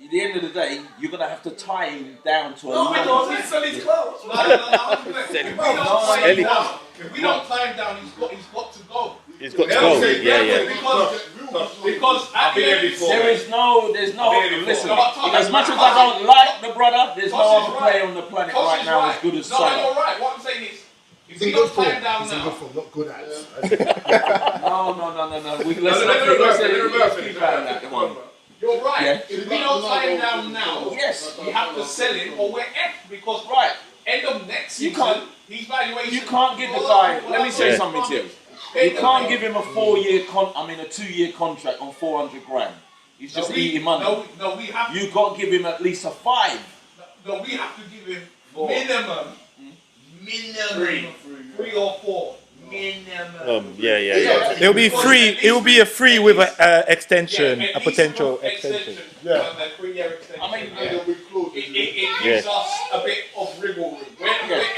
at the end of the day, you're going to have to tie him down to a line. He's selling his clothes. If we don't tie him down, he's got to go. He's got to go. Yeah. Because at the end, There's no, listen, as much as I don't like the brother, there's no other player on the planet right now as good as No, you're Salah. right. What I'm saying is, if He's we in good don't form. tie him down He's in now, good form, not good at it. No. Let's keep out that one. you're right. Yeah. If we don't tie him down now, Yes. we have to sell him or we're F because Right. end of next You season, can't- his valuation. You can't give the guy, let me say something to you. You can't give him a 2-year contract on 400 grand. He's just eating money. No, we have. You got to give him at least a 5. No, we have to give him minimum 3 or 4. Minimum. it'll be free. It will be a free with a extension, at a least potential an extension. Yeah. A 3-year extension. I mean, it gives us a bit of wriggle room.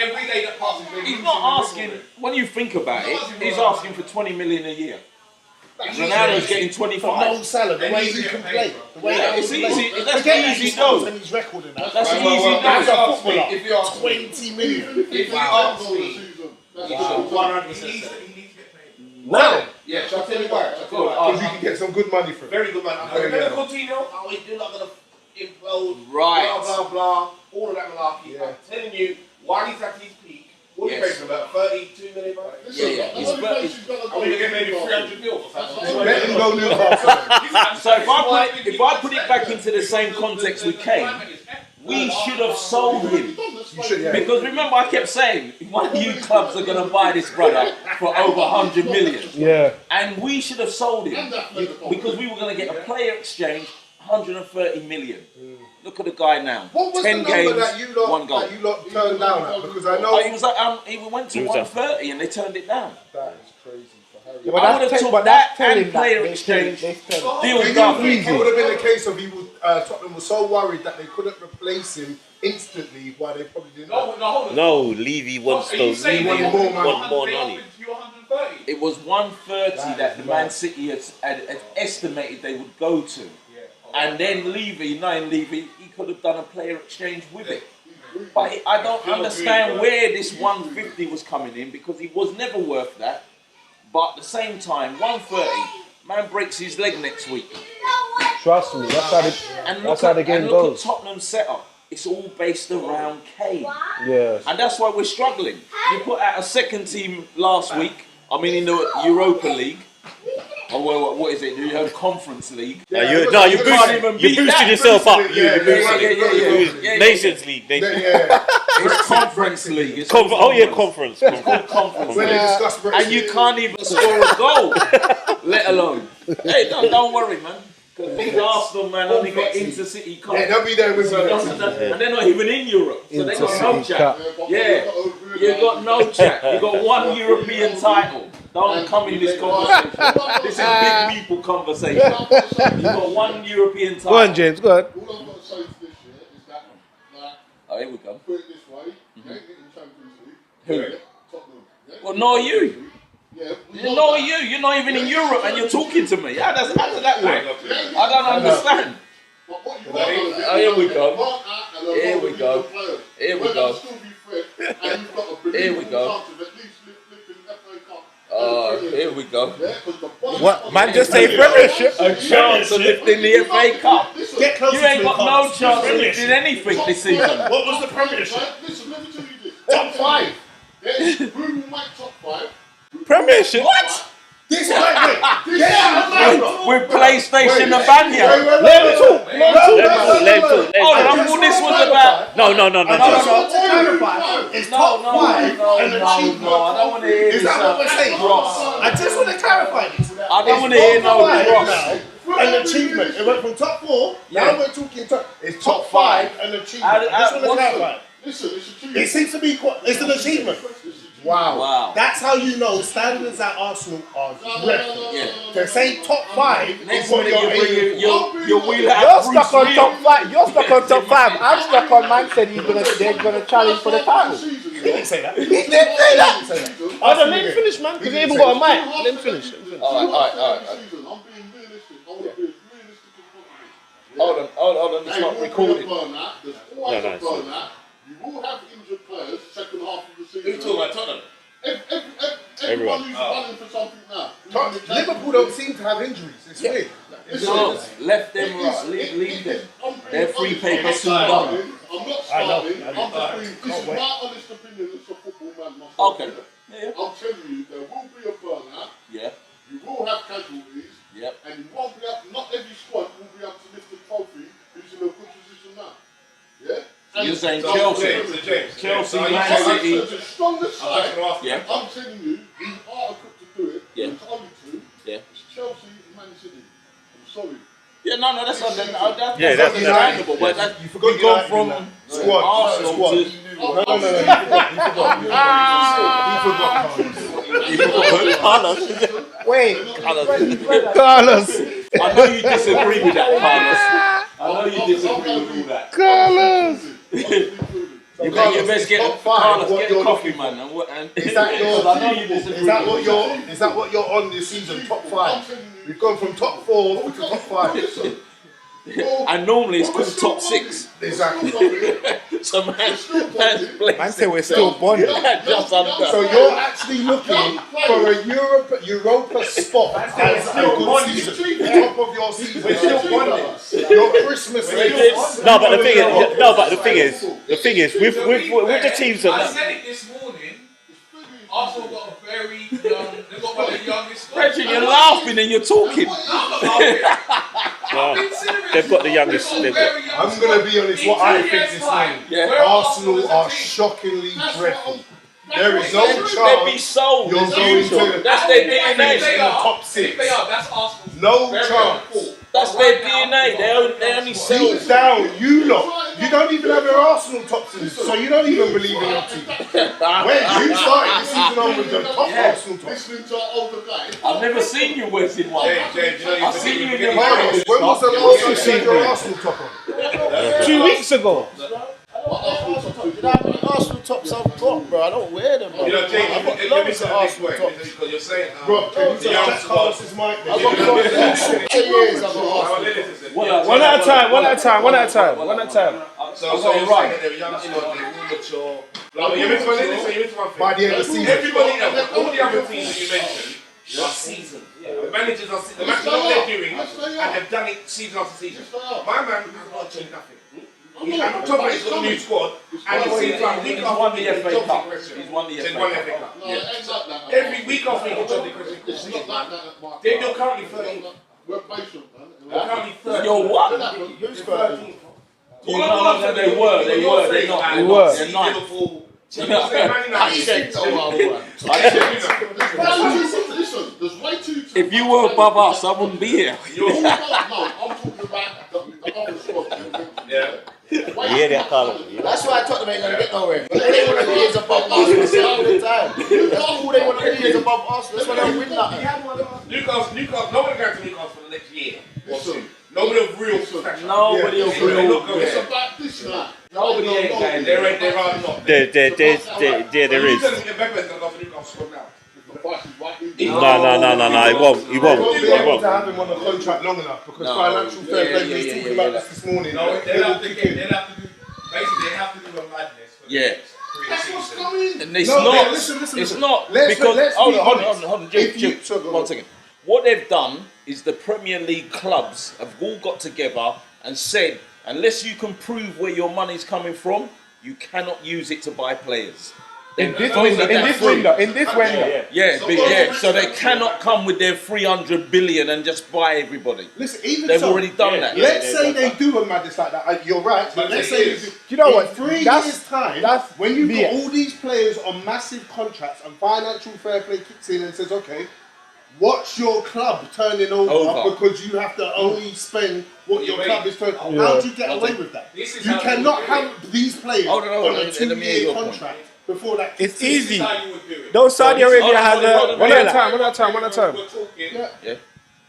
Every day that passes, he's not asking, when you think about it, he's asking for 20 million a year. Ronaldo's getting 25. Mo Salah, the way he can play. The way Yeah, he it's can play. easy. That's Forget the that easy he knows go. and his record in that. That's the easy As a go. footballer, If you ask me, 20 million. if you ask me, Wow. he needs to get paid. Now, Yeah, shall I tell you why? because you can get some good money for it. Very good man. Yeah. Coutinho, you're not going to implode. Right. Blah, blah, blah. All of that malarkey. Yeah. I'm telling you, while he's at his peak, what do you Yes. pay for about 32 million? Yeah. He's I'm going to get maybe 300 mil or something. Let him go Newcastle. So if I put it back into the same context with Kane, we should have sold him. You should, yeah. Because remember, I kept saying, one of you clubs are going to buy this brother for over 100 million. Yeah. And we should have sold him because we were going to get a player exchange, 130 million. Look at the guy now. What was 10 the number games, that you 1 goal. lot turned down at? Because I Oh, know he was like, he went to 130 and they turned it down. that is crazy for Harry. Yeah, but I would have that's took but that that's telling and player that exchange. they spend- Deal Do you done. think it would have been the case of Tottenham was so worried that they couldn't replace him instantly? Why they probably didn't? hold on. No, Levy wants Are you to. saying Levy they more offered money. want more they money. offered you 130? It was 130 that the Man City had estimated they would go to. And then Levy, knowing Levy, he could have done a player exchange with it. But I don't understand where this 150 was coming in because he was never worth that. But at the same time, 130, man breaks his leg next week. Trust me, that's how the game and look goes. at Tottenham's setup. It's all based around Kane. Yeah. And that's why we're struggling. You put out a second team last week, in the Europa League. Or what is it? You have Conference League. You're can't even beat boosting that. yourself up. Yeah. Nations League. It's Conference League. It's Conference. It's called Conference When League. they discuss Brexit, And you can't even score a goal, let alone. Hey, don't worry, man. Because these Arsenal, man, only got Intercity Cup. Yeah, they'll be there with And they're not even in Europe. So they got no Intercity chat. Cup. Yeah. You got no chat. You got one European title. Don't come in this conversation. This is big people conversation. You got one European title. Go on, James. Go on. All I've got to say to this year is that, Oh, here we go. put it this way, you ain't getting Champions League. Who? Yeah, Tottenham. Yeah. Well, nor you. Yeah, we You know know that. you. You're not even in Europe and you're talking to me. How does that work? I don't understand. But what you want to do, Oh, here we go. you want that and a Here lot we of go. decent players. Here we Where go. they'll still be fresh and you've got a Here we believable go. chance of at least lifting FA Cup. Oh, here we go. Yeah, 'cause the budget What of man the- just say Premiership? A chance of lifting the FA Cup. Listen, Get closer You to ain't it, got no Carlos. chance of Premiership. lifting anything this season. What was the Premiership? right? Listen, let me tell you this. Top 5. Yeah, who will make top 5? Premiership? What? This wait. Get out of my room. With PlayStation and Banya. Let him talk. Let him talk. Oh, I thought this was about. No. I just want to clarify. It's top No, 5 and I achievement. don't want to hear Is this. that what we're saying? Dross. I just want to clarify this. I don't want to hear no dross. now and achievement. It went from top 4. Now we're talking top. It's top 5 and achievement. I just want to clarify. Listen, it's a team. It seems to be quite. It's an achievement. Wow. That's how you know standards at Arsenal are dreadful. Yeah. To say top 5 Next is what minute you're you aiming for. your wheel You're out stuck on top 5. You're stuck on top 5. I'm stuck on Man said they're gonna challenge for the title. He didn't say that. He did say that. Hold on, let him finish, man. Because they even got a mic. Let him finish. All right. I'm being realistic. I want to be as realistic as possible. Hold on. It's not recorded. There's always a burnout. You will have injured players second half of the season. Who's talking about Tottenham? Everyone who's running for something now. Liverpool don't seem to have injuries. It's weird. No, left them right. Leave them. They're free paper soon done. I'm not starting. I'm just being. This is my honest opinion as a football man myself. Okay. Yeah. I'm telling you, there will be a burnout. Yeah. You will have casualties. Yep. And you won't be able. Not every squad will be able to lift the trophy who's in a good position now. Yeah. You're saying So, Chelsea, James, Chelsea, so you Man said- City. The strongest I was side. going to ask you. Yeah. I'm telling you, who are equipped to do it. Yeah. It's only two. Yeah. It's Chelsea and Man City. I'm sorry. Yeah, no, that's understandable. Yeah, that's understandable. But that, You forgot we go United from in that. Squad. Arsenal Squad. to. No. He forgot. Carlos. Wait, Carlos. I know you disagree with that, Carlos. I know you disagree with all that. Carlos. You best get top 5, Carlos, what get you're the coffee, looking for. man. And Is that your? I know you disagree. Is that what you're on this season? Top 5. We've gone from top 4 to top 5. And normally it's called top 6. Exactly. So man's playing man said we're still bonded. just under. So you're actually looking for a Europa spot as a good season. The top of your season. We're still bonded. Your Christmas race. No, but the thing is, with the teams I that. said it this morning. Arsenal got a very young. They got one of the youngest squads. Reggie, you're laughing and you're talking. No, I'm not laughing. I'm being serious. They've got the youngest. They've got very young I'm going to be honest, what I think this time. morning. Yeah. Where Arsenal as are a team? shockingly dreadful. There is no They'd be chance sold. you're as going usual. to. That's their If DNA. they in the are, top if 6. they are, that's Arsenal. No Very chance. cool. That's But their right now, DNA. They only sell. Deep down, you lot You don't even have your Arsenal tops in, so you don't even believe in your team. When you started this season on with the top Arsenal tops. Listening to our older guys. I've never seen you wasting one. I've seen you in the When was the last time you seen your Arsenal top on? 2 weeks ago. Arsenal tops I've got, bro. I don't wear them, bro. You know, Jake, I've got loads of Arsenal tops. because you're saying, Bro, can you check Carlos's mic then? I've got loads. 8 years I've got Arsenal. One at a time, one at a time, one at a time, one at a time. So you're saying that they're young squad, they're all mature. Like, you missed one thing. By the end of the season. Everybody else, all the other teams that you mentioned are seasoned. The managers are the matches that they're doing, and they've done it season after season. My man has not changed nothing. I'm not talking about he's got a new squad, and it seems like week after week, FA he's Cup. question. He's won the He's FA won the Cup. FA Cup. No, it ain't like that. Every week after week, he's got the question. It's not like that at Mark. They're currently 13th. We're patient, man. They're currently 13th. Yo, what? Who's 13th. You know, they were. They're not. They They're were. not. Liverpool. I checked a while back. Listen, there's way too. If you were above us, I wouldn't be here. No, I'm talking about the other squad. Yeah. Yeah, that Carlos. That's why I told them ain't gonna get nowhere. All they want to be is above Arsenal. I say all the time. All they want to be is above Arsenal. That's why they don't win nothing. Newcastle, nobody going to Newcastle for the next year or two. Nobody of real stature. Nobody of real. It's about this now. Nobody ain't going there. There are not. There is. Mbappe's going to go for Newcastle now. No, he won't. He won't be able to have him on a contract long enough because financial fair play. We was talking about this morning. No, they'll have to do. Basically, they have to do a madness. For Yeah. That's what's coming. And it's No, not. listen. It's not Let's because be hold honest. on. If you- Jim, one second. What they've done is the Premier League clubs have all got together and said, unless you can prove where your money's coming from, you cannot use it to buy players. In this window. Yeah, so they cannot come with their 300 billion and just buy everybody. Listen, even They've so, already done that. Let's say they do a madness like that. You're right, but let's say they do. You know what? In 3 That's- years' time, that's when you've got BS. all these players on massive contracts and financial fair play kicks in and says, okay, watch your club turning over because you have to only spend what your club is turning. How do you get away with that? This is You how cannot you would do have these players Hold on, on a let me hear 2-year your point. contract before that. It's kicks in. easy. This is how you would do it. Though Saudi Arabia has hold a on, One at a time, one at a time, one at a time. We're talking. Yeah.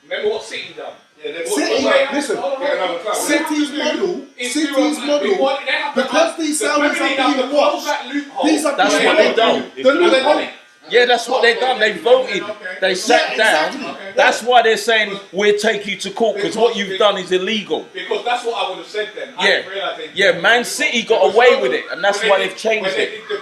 Remember what City done? Yeah, Listen, City's model, because these Saudis are being watched, these are That's what they've done. The loophole. Yeah, that's what they've done. They voted. They sat down. exactly. That's why they're saying we'll take you to court because what you've done is illegal. Because that's what I would have said then. I Yeah, didn't realise they yeah. Man City got away with it, and that's why they've changed when they it. did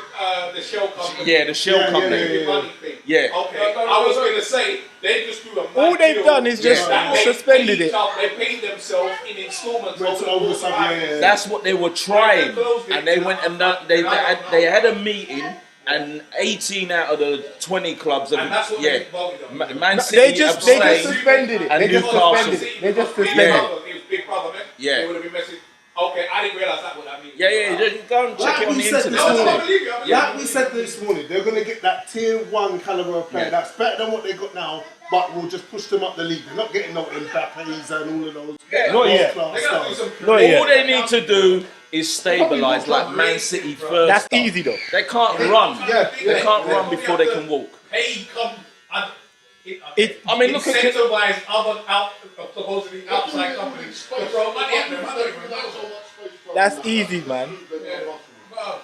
the shell company. Yeah, the shell company. The money thing. Yeah. Okay. I was going to say they just do a mad All they've deal done is just that they suspended paid it. They paid themselves in installments Went over over the course of something, time. That's what they were trying, and they went and they had a meeting, and 18 out of the 20 clubs have And that's what yeah. they voted on. Man They City just abstained. suspended it. and They just Newcastle. suspended it. They just Big suspended it. problem. It was big problem, man. Yeah. They would have been messing. Okay, I didn't realise that would have been. Yeah. Just go and check Like it on we the said internet. this morning. I believe you. I believe Like you. we said this morning, they're going to get that tier 1 caliber of player Yeah. that's better than what they got now, but will just push them up the league. They're not getting no Mbappe's and all of those. Not yet. world-class They gotta do stars. some. Not yet. All they need to do is stabilise like Man City first. That's easy though. They can't run. Yeah, They can't run before they can walk. Hey, come. I mean, look at incentivize other supposedly outside companies to throw money at them. I don't even know. That's easy, man. Well,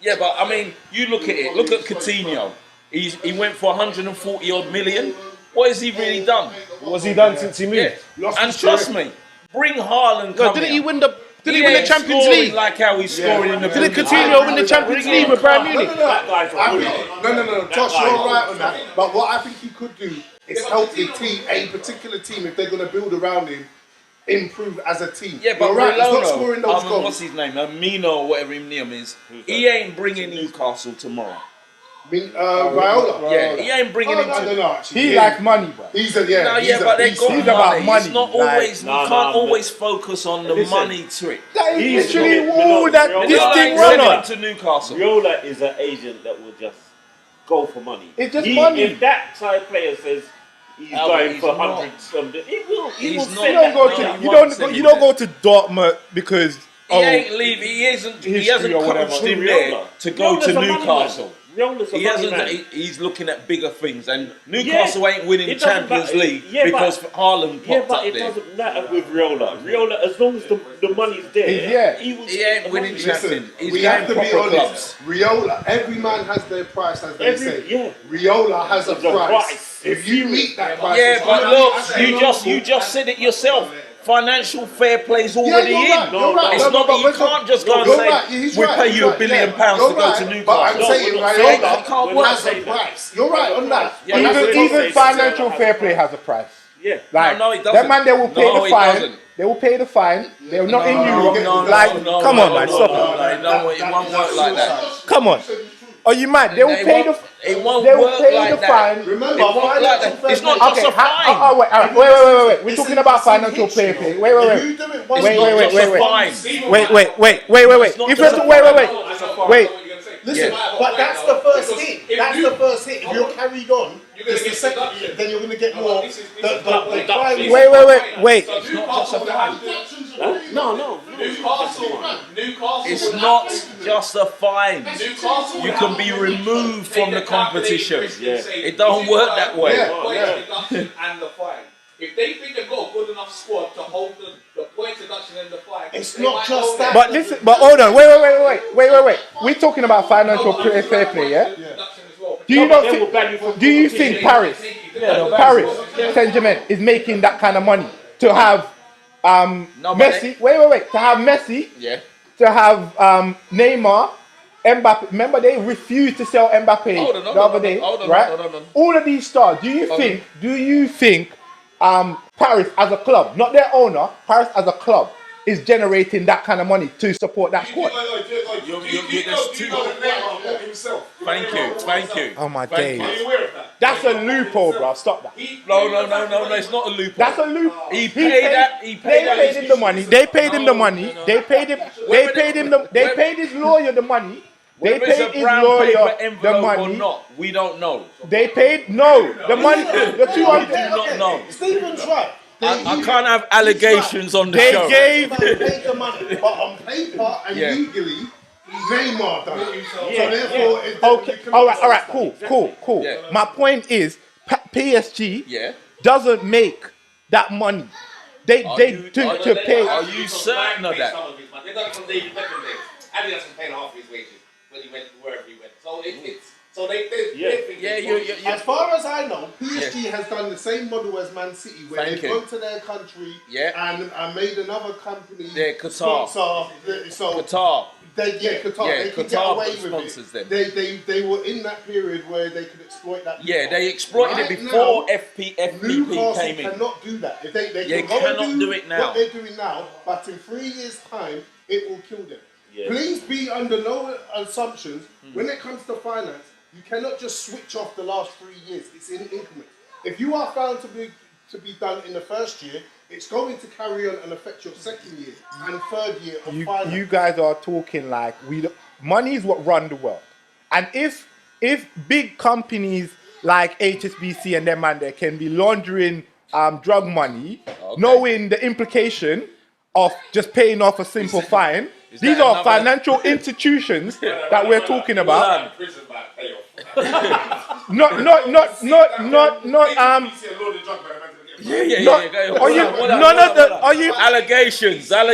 Yeah, but I mean, you look at it. Look at Coutinho. He went for 140 odd million. What has he really done? What's he done since he moved? Yeah, Lost and his trust me, bring Haaland. No, come didn't he here. win the? Didn't he He win the ain't Champions scoring League? like how he's scoring in the Didn't Premier Coutinho win the Champions League with Bayern Munich? No, Josh, you're right on that. But what I think he could do is help the team, a particular team, if they're going to build around him, improve as a team. Yeah, but you're right, he's not scoring those what's goals. his name? Amino or whatever his name is. He ain't bringing Newcastle tomorrow. Viola. Yeah, he ain't bringing him I don't to. know, actually. He likes money, bro. He's a, No, he's yeah, a but they beast. got He's money. about money. It's not Like- always. No, we can't no, always focus on the Listen. money trick. That is He's literally not- all we're that not- this Not thing like run sending on. him to Newcastle. Viola is an agent that will just go for money. It's just money. If that side player says he's No, but going he's for not. hundreds, he will. He He's will not. send You don't that go money. to you don't go to Dortmund because He ain't leaving. He isn't. He hasn't coached him there to go to Newcastle. He hasn't. He's looking at bigger things, and Newcastle ain't winning Champions League because Haaland popped up there. It doesn't matter with Riola. Riola, as long as the money's there, he ain't winning Champions. He's we going have to be proper honest. clubs. Riola, every man has their price, as they say. Yeah. Riola has a price. If you meet that price, Yeah, but look, you just said it yourself. Financial fair play's already in. It's not that you can't just go and say we pay you £1 billion to go to Newcastle. But I'm saying Riola has a price. You're right on that. Even financial fair play has a price. Yeah. Like, no, it doesn't. that man, they will pay No, the it fine. doesn't. They will pay the fine. They're not in you. No, Come on, man. Stop it. It won't work like that. Come on. Are you mad? They will pay the. It won't They will work pay like the that. fine. Remember, It won't like that. It's not just a fine. Wait. We're talking about financial fair play. Wait. It's not just a fine. Wait. If you're wait. Listen, but that's the first hit. That's the first hit. If you're carried on, it's the second hit. Then you're going to get more. Wait. It's not just a fine. No. Newcastle. It's not just a fine. You can be removed from the competition. It don't work that way. And the fine. If they think they've got a good enough squad to hold the points deduction and the fine, it's not just that. But listen, but hold on. Wait. We're talking about financial fair play, yeah? Do you think Paris Saint-Germain is making that kind of money to have Messi? Wait. To have Messi, to have Neymar, Mbappe. Remember, they refused to sell Mbappe the other day, right? All of these stars. Do you think Paris as a club, not their owner, Paris as a club, is generating that kind of money to support that squad? Thank you. Oh my days. That's a loophole, bro. Stop that. No, it's not a loophole. That's a loophole. He paid him the money. They paid him the money. They paid his lawyer the money. They Whether it's paid a his brown lawyer paper the envelope or money. not, we don't know. They paid the money. The We 200. do not know. Stephen's right. I can't have allegations on the They show. gave. Paid the money, but on paper and legally, Neymar done it. So therefore, Okay. All right. Cool. Yeah. My point is, PSG Yeah. doesn't make that money. To pay. Are you certain of that? They done it from David Beckham days. Adidas was paying half his wages when he went wherever he went. So they think as far as I know, PSG has done the same model as Man City, where they've gone to their country and made another company Qatar. sponsor. So Qatar. Qatar. Yeah, They could get Qatar away sponsors with them. it. They were in that period where they could exploit that. Yeah, they exploited it before FPP Newcastle came in. cannot do that. If they They can go and cannot do it now. what they're doing now, but in 3 years' time, it will kill them. Please be under no assumptions when it comes to finance. You cannot just switch off the last 3 years. It's in increments. If you are found to be done in the first year, it's going to carry on and affect your second year and third year of finance. You guys are talking like money is what run the world, and if big companies like HSBC and them man there can be laundering drug money, knowing the implication of just paying off a simple fine. These are financial institutions that we're talking about. Not Are you allegations? As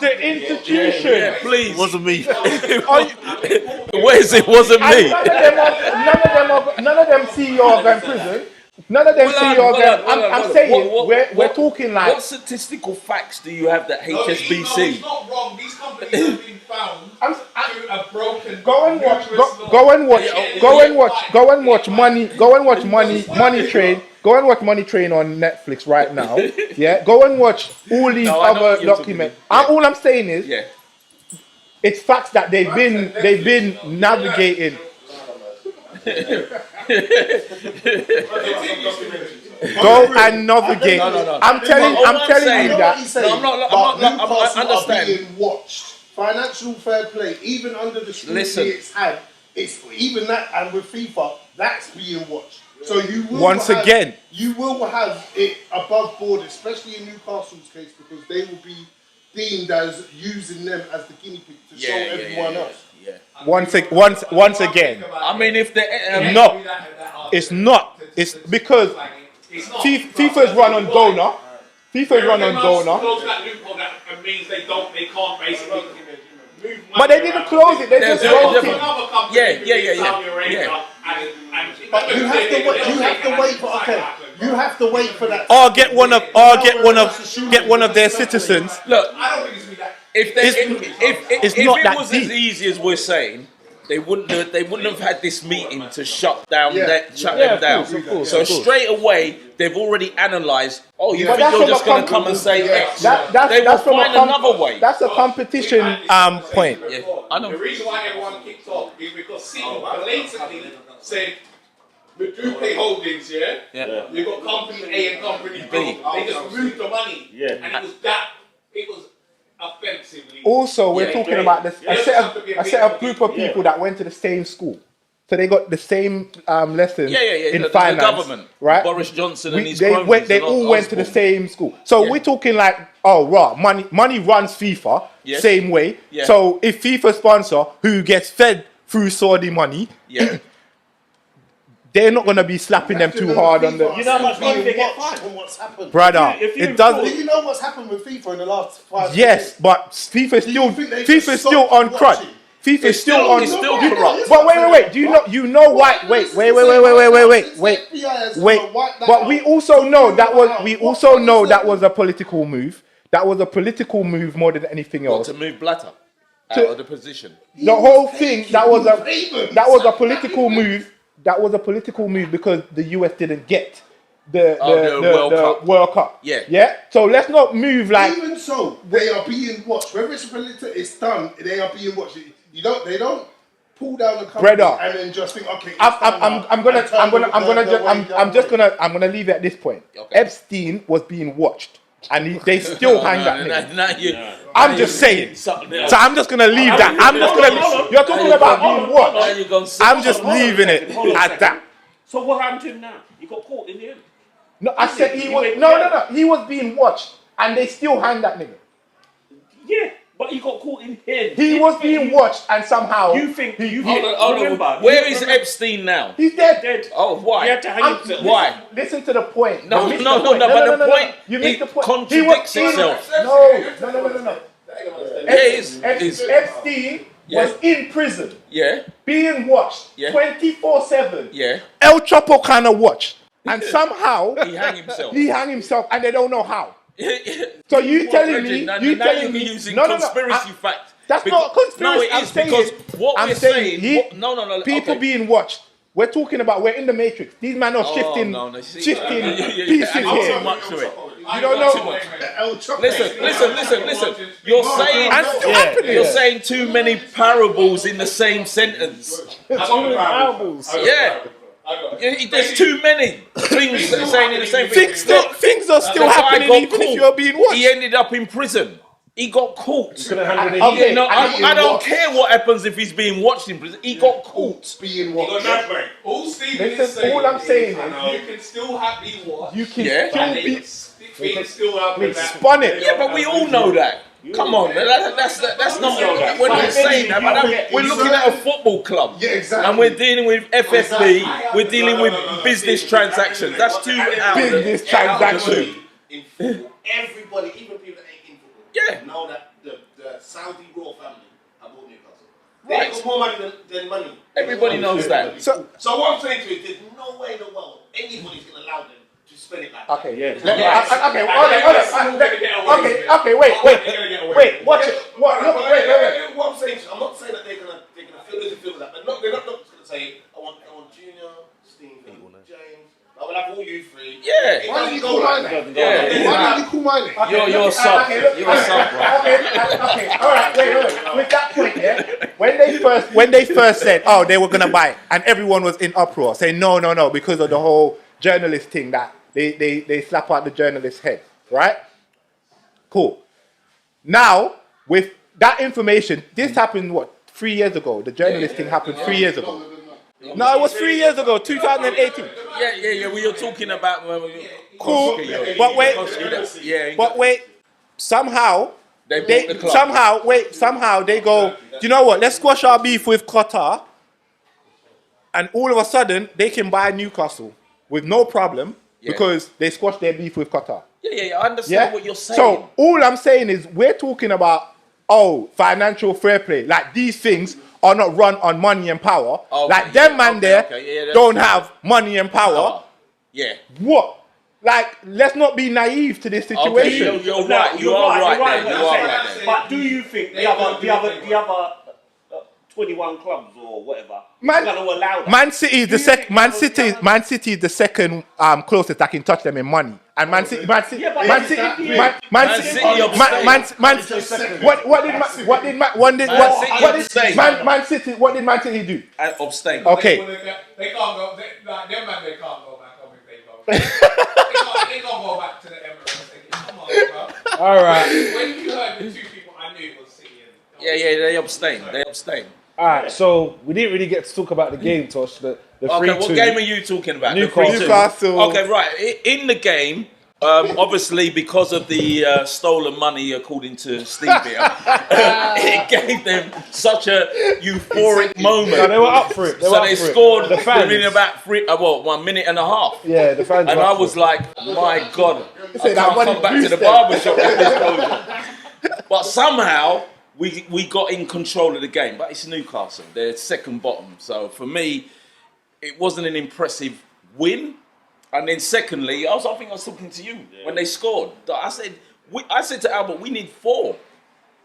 the institution, please. Wasn't me. Where's it? Wasn't me. None of them CEO are going to prison. None of them CEO are going. I'm saying we're talking like. What statistical facts do you have that HSBC? No, he's not wrong. These companies have been found to a broken. Go and watch Money Train. Go and watch Money Train on Netflix right now. Yeah, go and watch all these other documents. All I'm saying is, it's facts that they've been navigating. Go and navigate. No. I'm telling you that. Newcastle understand. are being watched. Financial fair play, even under the scrutiny it's had, it's even that, and with FIFA, that's being watched. So you will you will have it above board, especially in Newcastle's case, because they will be deemed as using them as the guinea pig to show everyone else. Yeah. Once again, I mean, if the no, it's not. It's because FIFA's run on donor. FIFA's run on donor. Close that loophole that means they can't basically move money. But they didn't close it. They just wrote it. Yeah. But you have to wait for You have to wait for that. Or get one of their citizens. Look, I don't think it's that. if it was as easy as we're saying, they wouldn't have had this meeting to shut them down. Of course, so straight away they've already analysed. Oh, you think you're just going to come and say X? They will find another way. That's a competition point. Yeah, I know. The reason why everyone kicked off is because City blatantly said Madupe Holdings, yeah. You got company A and company B. They just moved the money, and it was offensively. Also, we're talking about this. A set of group of people that went to the same school, so they got the same lessons in finance. The government, right? Boris Johnson and his They all went to the same school. So we're talking like, money runs FIFA same way. Yeah. So if FIFA sponsor who gets fed through Saudi money. They're not gonna be slapping them too hard on the. You know how much money they get from what's happened, brother. It doesn't. Do you know what's happened with FIFA in the last 5 years? Yes, but FIFA's still on crud. FIFA's still on. It's still corrupt. But wait. Do you know why? Wait. But we also know that was a political move. That was a political move more than anything else. To move Blatter out of the position. The whole thing that was a political move. That was a political move because the US didn't get the World Cup. Yeah. So let's not move like. Even so, they are being watched. Whether it's it's done. They are being watched. They don't pull down the company and then just think, okay. I'm gonna leave it at this point. Okay. Epstein was being watched. And they still hang that nigga. I'm just saying. So I'm just gonna leave that. You're talking about being watched. I'm just leaving it at that. So what happened to him now? He got caught in the end. No, I said he was. No. He was being watched, and they still hang that nigga. Yeah, but he got caught in here. He was being watched, and somehow. Where is Epstein now? He's dead. Oh, why? He had to hang himself. Why? Listen to the point. No. But the point. You missed the point. Contradicts itself. No. Epstein was in prison. Yeah. Being watched 24/7. Yeah. El Chapo kind of watched, and somehow he hang himself, and they don't know how. So you telling me? You're using conspiracy facts. That's not conspiracy. No, it is because what we're saying. People being watched. We're talking about. We're in the Matrix. These men are shifting pieces here. Too much to it. You don't know. Listen. You're saying too many parables in the same sentence. Parables. Yeah. There's too many things saying in the same thing. Things are still happening even if you're being watched. He ended up in prison. He got caught. I don't care what happens if he's being watched in prison. He got caught. Being watched. All I'm saying is you can still be watched. You can still be spun it. Yeah, but we all know that. Come on, that's not. We're not saying that, but we're looking at a football club. Yeah, exactly. And we're dealing with FFB. We're dealing with business transactions. That's too out. Business transactions. In football, everybody, even people that ain't in football, know that the Saudi royal family have bought Newcastle. They got more money than money. Everybody knows that. So what I'm saying to you, there's no way in the world anybody's going to allow them to spend it like that. Okay, yeah. Okay, wait. Watch it. What I'm saying to you, I'm not saying that they're gonna feel that, but they're not just gonna say, I want Junior, Steve, James. I will have all you three. Yeah. Why don't you call my name? Why don't you call my name? You're a sub. You're a sub, bro. Okay. All right. Wait. With that point, when they first said, they were gonna buy, and everyone was in uproar, saying no, because of the whole journalist thing that they slap out the journalist's head, right? Cool. Now with that information, this happened 3 years ago. The journalist thing happened 3 years ago. No, it was 3 years ago, 2018. Yeah. We were talking about. Cool. But wait. Somehow They bought the club. Somehow they go, do you know what? Let's squash our beef with Qatar. And all of a sudden, they can buy Newcastle with no problem because they squashed their beef with Qatar. Yeah. I understand what you're saying. So all I'm saying is we're talking about, financial fair play. Like these things are not run on money and power. Like them man don't have money and power. Yeah. What? Like, let's not be naive to this situation. Okay, you're right. You are right there. But do you think the other 21 clubs or whatever are going to allow that? Man City is the second closest that can touch them in money. And Man City. What did Man City do? Abstain. Okay. They can't go. They can't go back home if they go. They can't go back to the Emirates. Come on, bro. All right. When you heard the two people, I knew it was City. They abstain. All right. So we didn't really get to talk about the game, Tosh. The 3-2. Okay, what game are you talking about? Newcastle. Okay, right. In the game, obviously because of the stolen money, according to Steve here, it gave them such a euphoric moment. No, they were up for it. They scored within about 1 minute and a half. Yeah, the fans. And I was like, my God, I can't come back to the barbershop with this closure. But somehow we got in control of the game. But it's Newcastle. They're second bottom. So for me, it wasn't an impressive win. And then secondly, I think I was talking to you when they scored. I said to Albert, we need 4.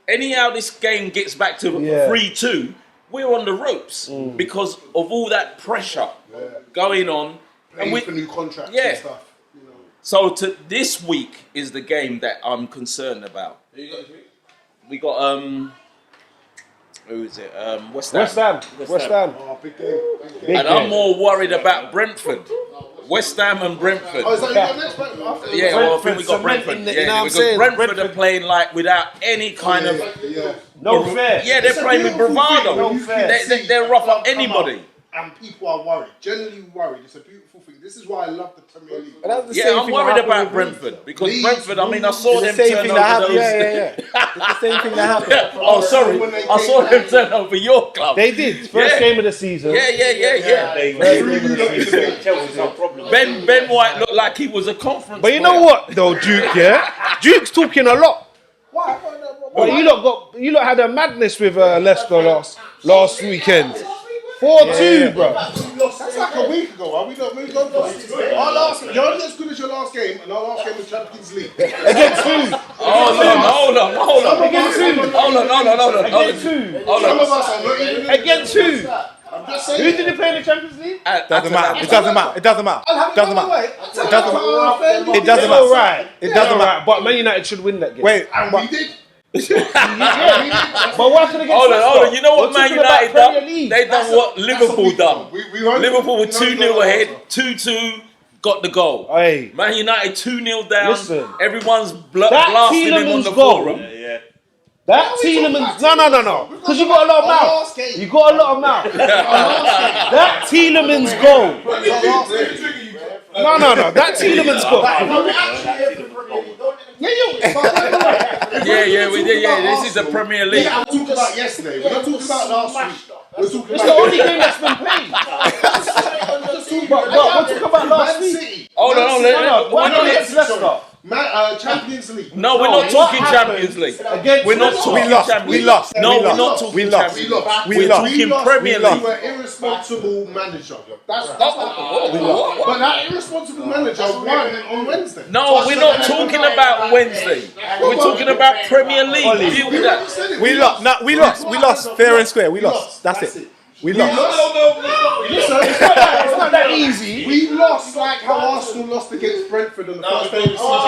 Anyhow this game gets back to 3-2, we're on the ropes because of all that pressure going on. Paying for new contracts and stuff. You know. So this week is the game that I'm concerned about. We got who is it? West Ham. West Ham. Oh, big game. And I'm more worried about Brentford. West Ham and Brentford. Oh, is that your next Brentford? Yeah, well, I think we got Brentford. Brentford are playing like without any kind of... No fair. Yeah, they're playing with bravado. No fair. They're rough up anybody. And people are worried, genuinely worried. It's a beautiful thing. This is why I love the Premier League. I'm worried about Brentford because Brentford, I saw them turn over those... It's the same thing that happened. Oh, sorry. I saw them turn over your club. They did. First game of the season. Yeah. Ben White looked like he was a conference But you know what, though, Duke, Duke's talking a lot. Why? But you lot had a madness with Leicester last weekend. 4-2, bro. That's like a week ago. Are we not moved on? You're only as good as your last game, and our last game was Champions League. Against who? Hold on. Against who? Hold on. Against who? Some of us are not even. Against who? I'm just saying. Who did they play in the Champions League? It doesn't matter. It doesn't matter. It doesn't matter. But Man United should win that game. Wait, And we did. But what should against Hold on. You know what Man United done? League. They done what Liverpool done. Liverpool were 2-0 ahead, 2-2, got the goal. Hey. Man United 2-0 down. Listen. Everyone's blasting them on the forum. That Tielemans, no. Because you got a lot of mouth. You got a lot of mouth. That Tielemans goal. No. That Tielemans goal. This is the Premier League. Yeah, we're talking about yesterday. We're not talking about last week. We're talking It's about the only game that's been played. But we're talking about last week. Hold on. Why not against Leicester? Champions League. No, we're not talking Champions League. We're not talking Champions League. No, we're not talking Champions League. We're talking Premier League. We're irresponsible manager. But that irresponsible manager won on Wednesday. No, we're not talking about Wednesday. We're talking about Premier League. Deal with that. We lost. Fair and square. We lost. That's it. We lost. Listen, it's not that easy. We lost like how Arsenal lost against Brentford on the first day of the season.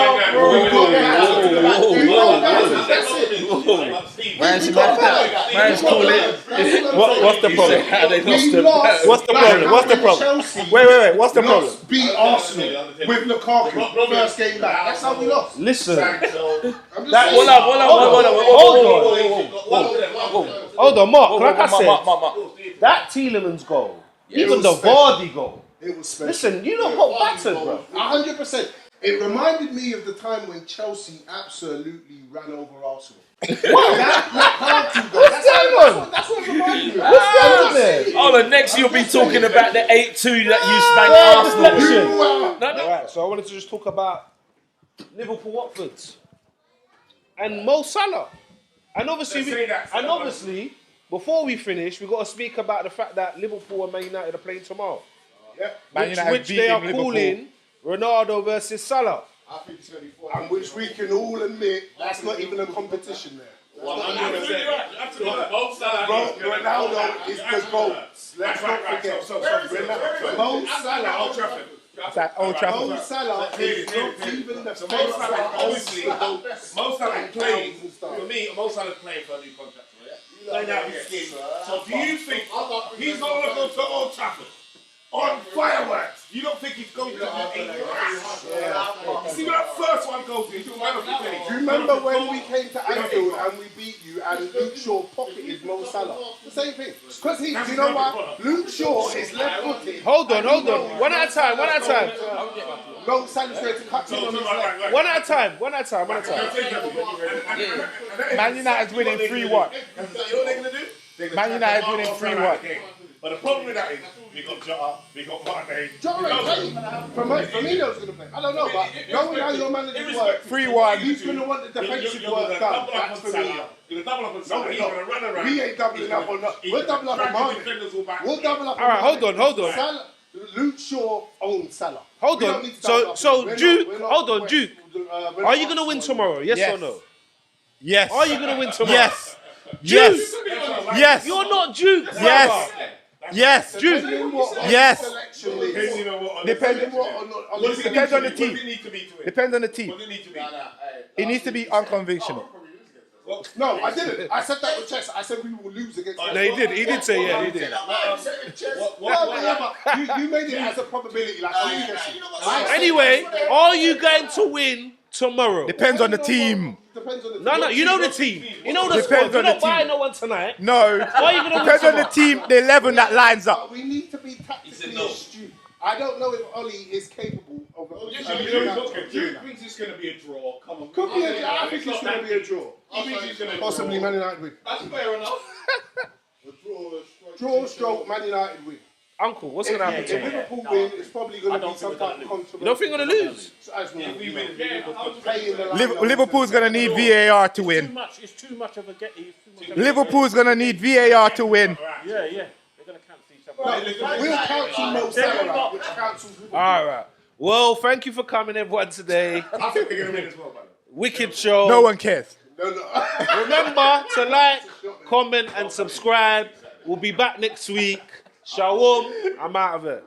Man's calling. What's the problem? What's the problem? Wait. What's the problem? Beat Arsenal with Lukaku first game back. That's how we lost. Listen. Hold on, Mark. Like I said, that Tielemans goal, even the Vardy goal. It was special. Listen, you lot got battered, bro. 100%. It reminded me of the time when Chelsea absolutely ran over Arsenal. That's going on. That's what's about you. Oh, the next you'll be talking about the 8-2 that you spanked Arsenal. All right, so I wanted to just talk about Liverpool Watford and Mo Salah. And obviously, before we finish, we've got to speak about the fact that Liverpool and Man United are playing tomorrow. Which they are calling Ronaldo versus Salah. I think it's going to be 4. And which we can all admit, that's not even a competition there. 100%. Ronaldo is the GOAT. Let's not forget. Mo Salah. Old Trafford. It's at Old Trafford. Mo Salah is not even the So Mo Salah, obviously, Mo Salah playing, for me, Mo Salah's playing for a new contract. Playing out his skin. So do you think he's not going to go to Old Trafford on fireworks? You don't think he's going to see when that first one goes in? Do you remember when we came to Anfield and we beat you and Luke Shaw pocketed Mo Salah? The same thing. Because do you know what? Luke Shaw is left-footed. Hold on. One at a time. Mo Salah's going to cut him on his left. One at a time. Man United's winning 3-1. You know what they're going to do? Man United's winning 3-1. But the problem with that is, we got Jota, we got Mane. For me, those going to play. I don't know, but knowing how your manager works, 3-1. he's going to want the defensive work done. That's for me. He's double up on Salah. He's going to run around. We ain't doubling up on that. We'll double up on Mane. We'll double up on All right, hold on. Salah, Luke Shaw owns Salah. Hold on. So Duke, Duke, are you going to win tomorrow? Yes or no? Yes. Are you going to win tomorrow? Yes. Duke. Yes. You're not Duke. Yes. Yes. Duke. Yes. Depending what Depends on the team. What does it need to be to win? Depends on the team. What does it need to be? It needs to be unconventional. No, I didn't. I said that with chess. I said we will lose against. No, he did. He did say yeah. He did. You made it as a probability, like I'm guessing. Anyway, are you going to win tomorrow? Depends on the team. Depends on the No, you know the team. You know the squad. Depends You're on the not buying team. no one tonight. No. Are you going to win Depends on the tomorrow? team, the 11 that lines up. We need to be tactically astute. I don't know if Oli is capable of. Do you think it's going to be a draw? Come on. Could be a draw. I think it's going to be a draw. Possibly Man United win. That's fair enough. Draw, stroke, Man United win. Uncle, what's going to happen If tomorrow? Liverpool win, it's probably going to be some type of controversy. You don't think we're going to lose? As normal. Liverpool's going to need VAR to win. It's too much of a get. Liverpool's going to need VAR to win. Yeah. They're going to cancel each other. We'll cancel Mo Salah, which cancels Liverpool. All right. Well, thank you for coming, everyone, today. I think they're going to win as well, by the way. Wicked show. No one cares. Remember to like, comment, and subscribe. We'll be back next week. Shalom. I'm out of it.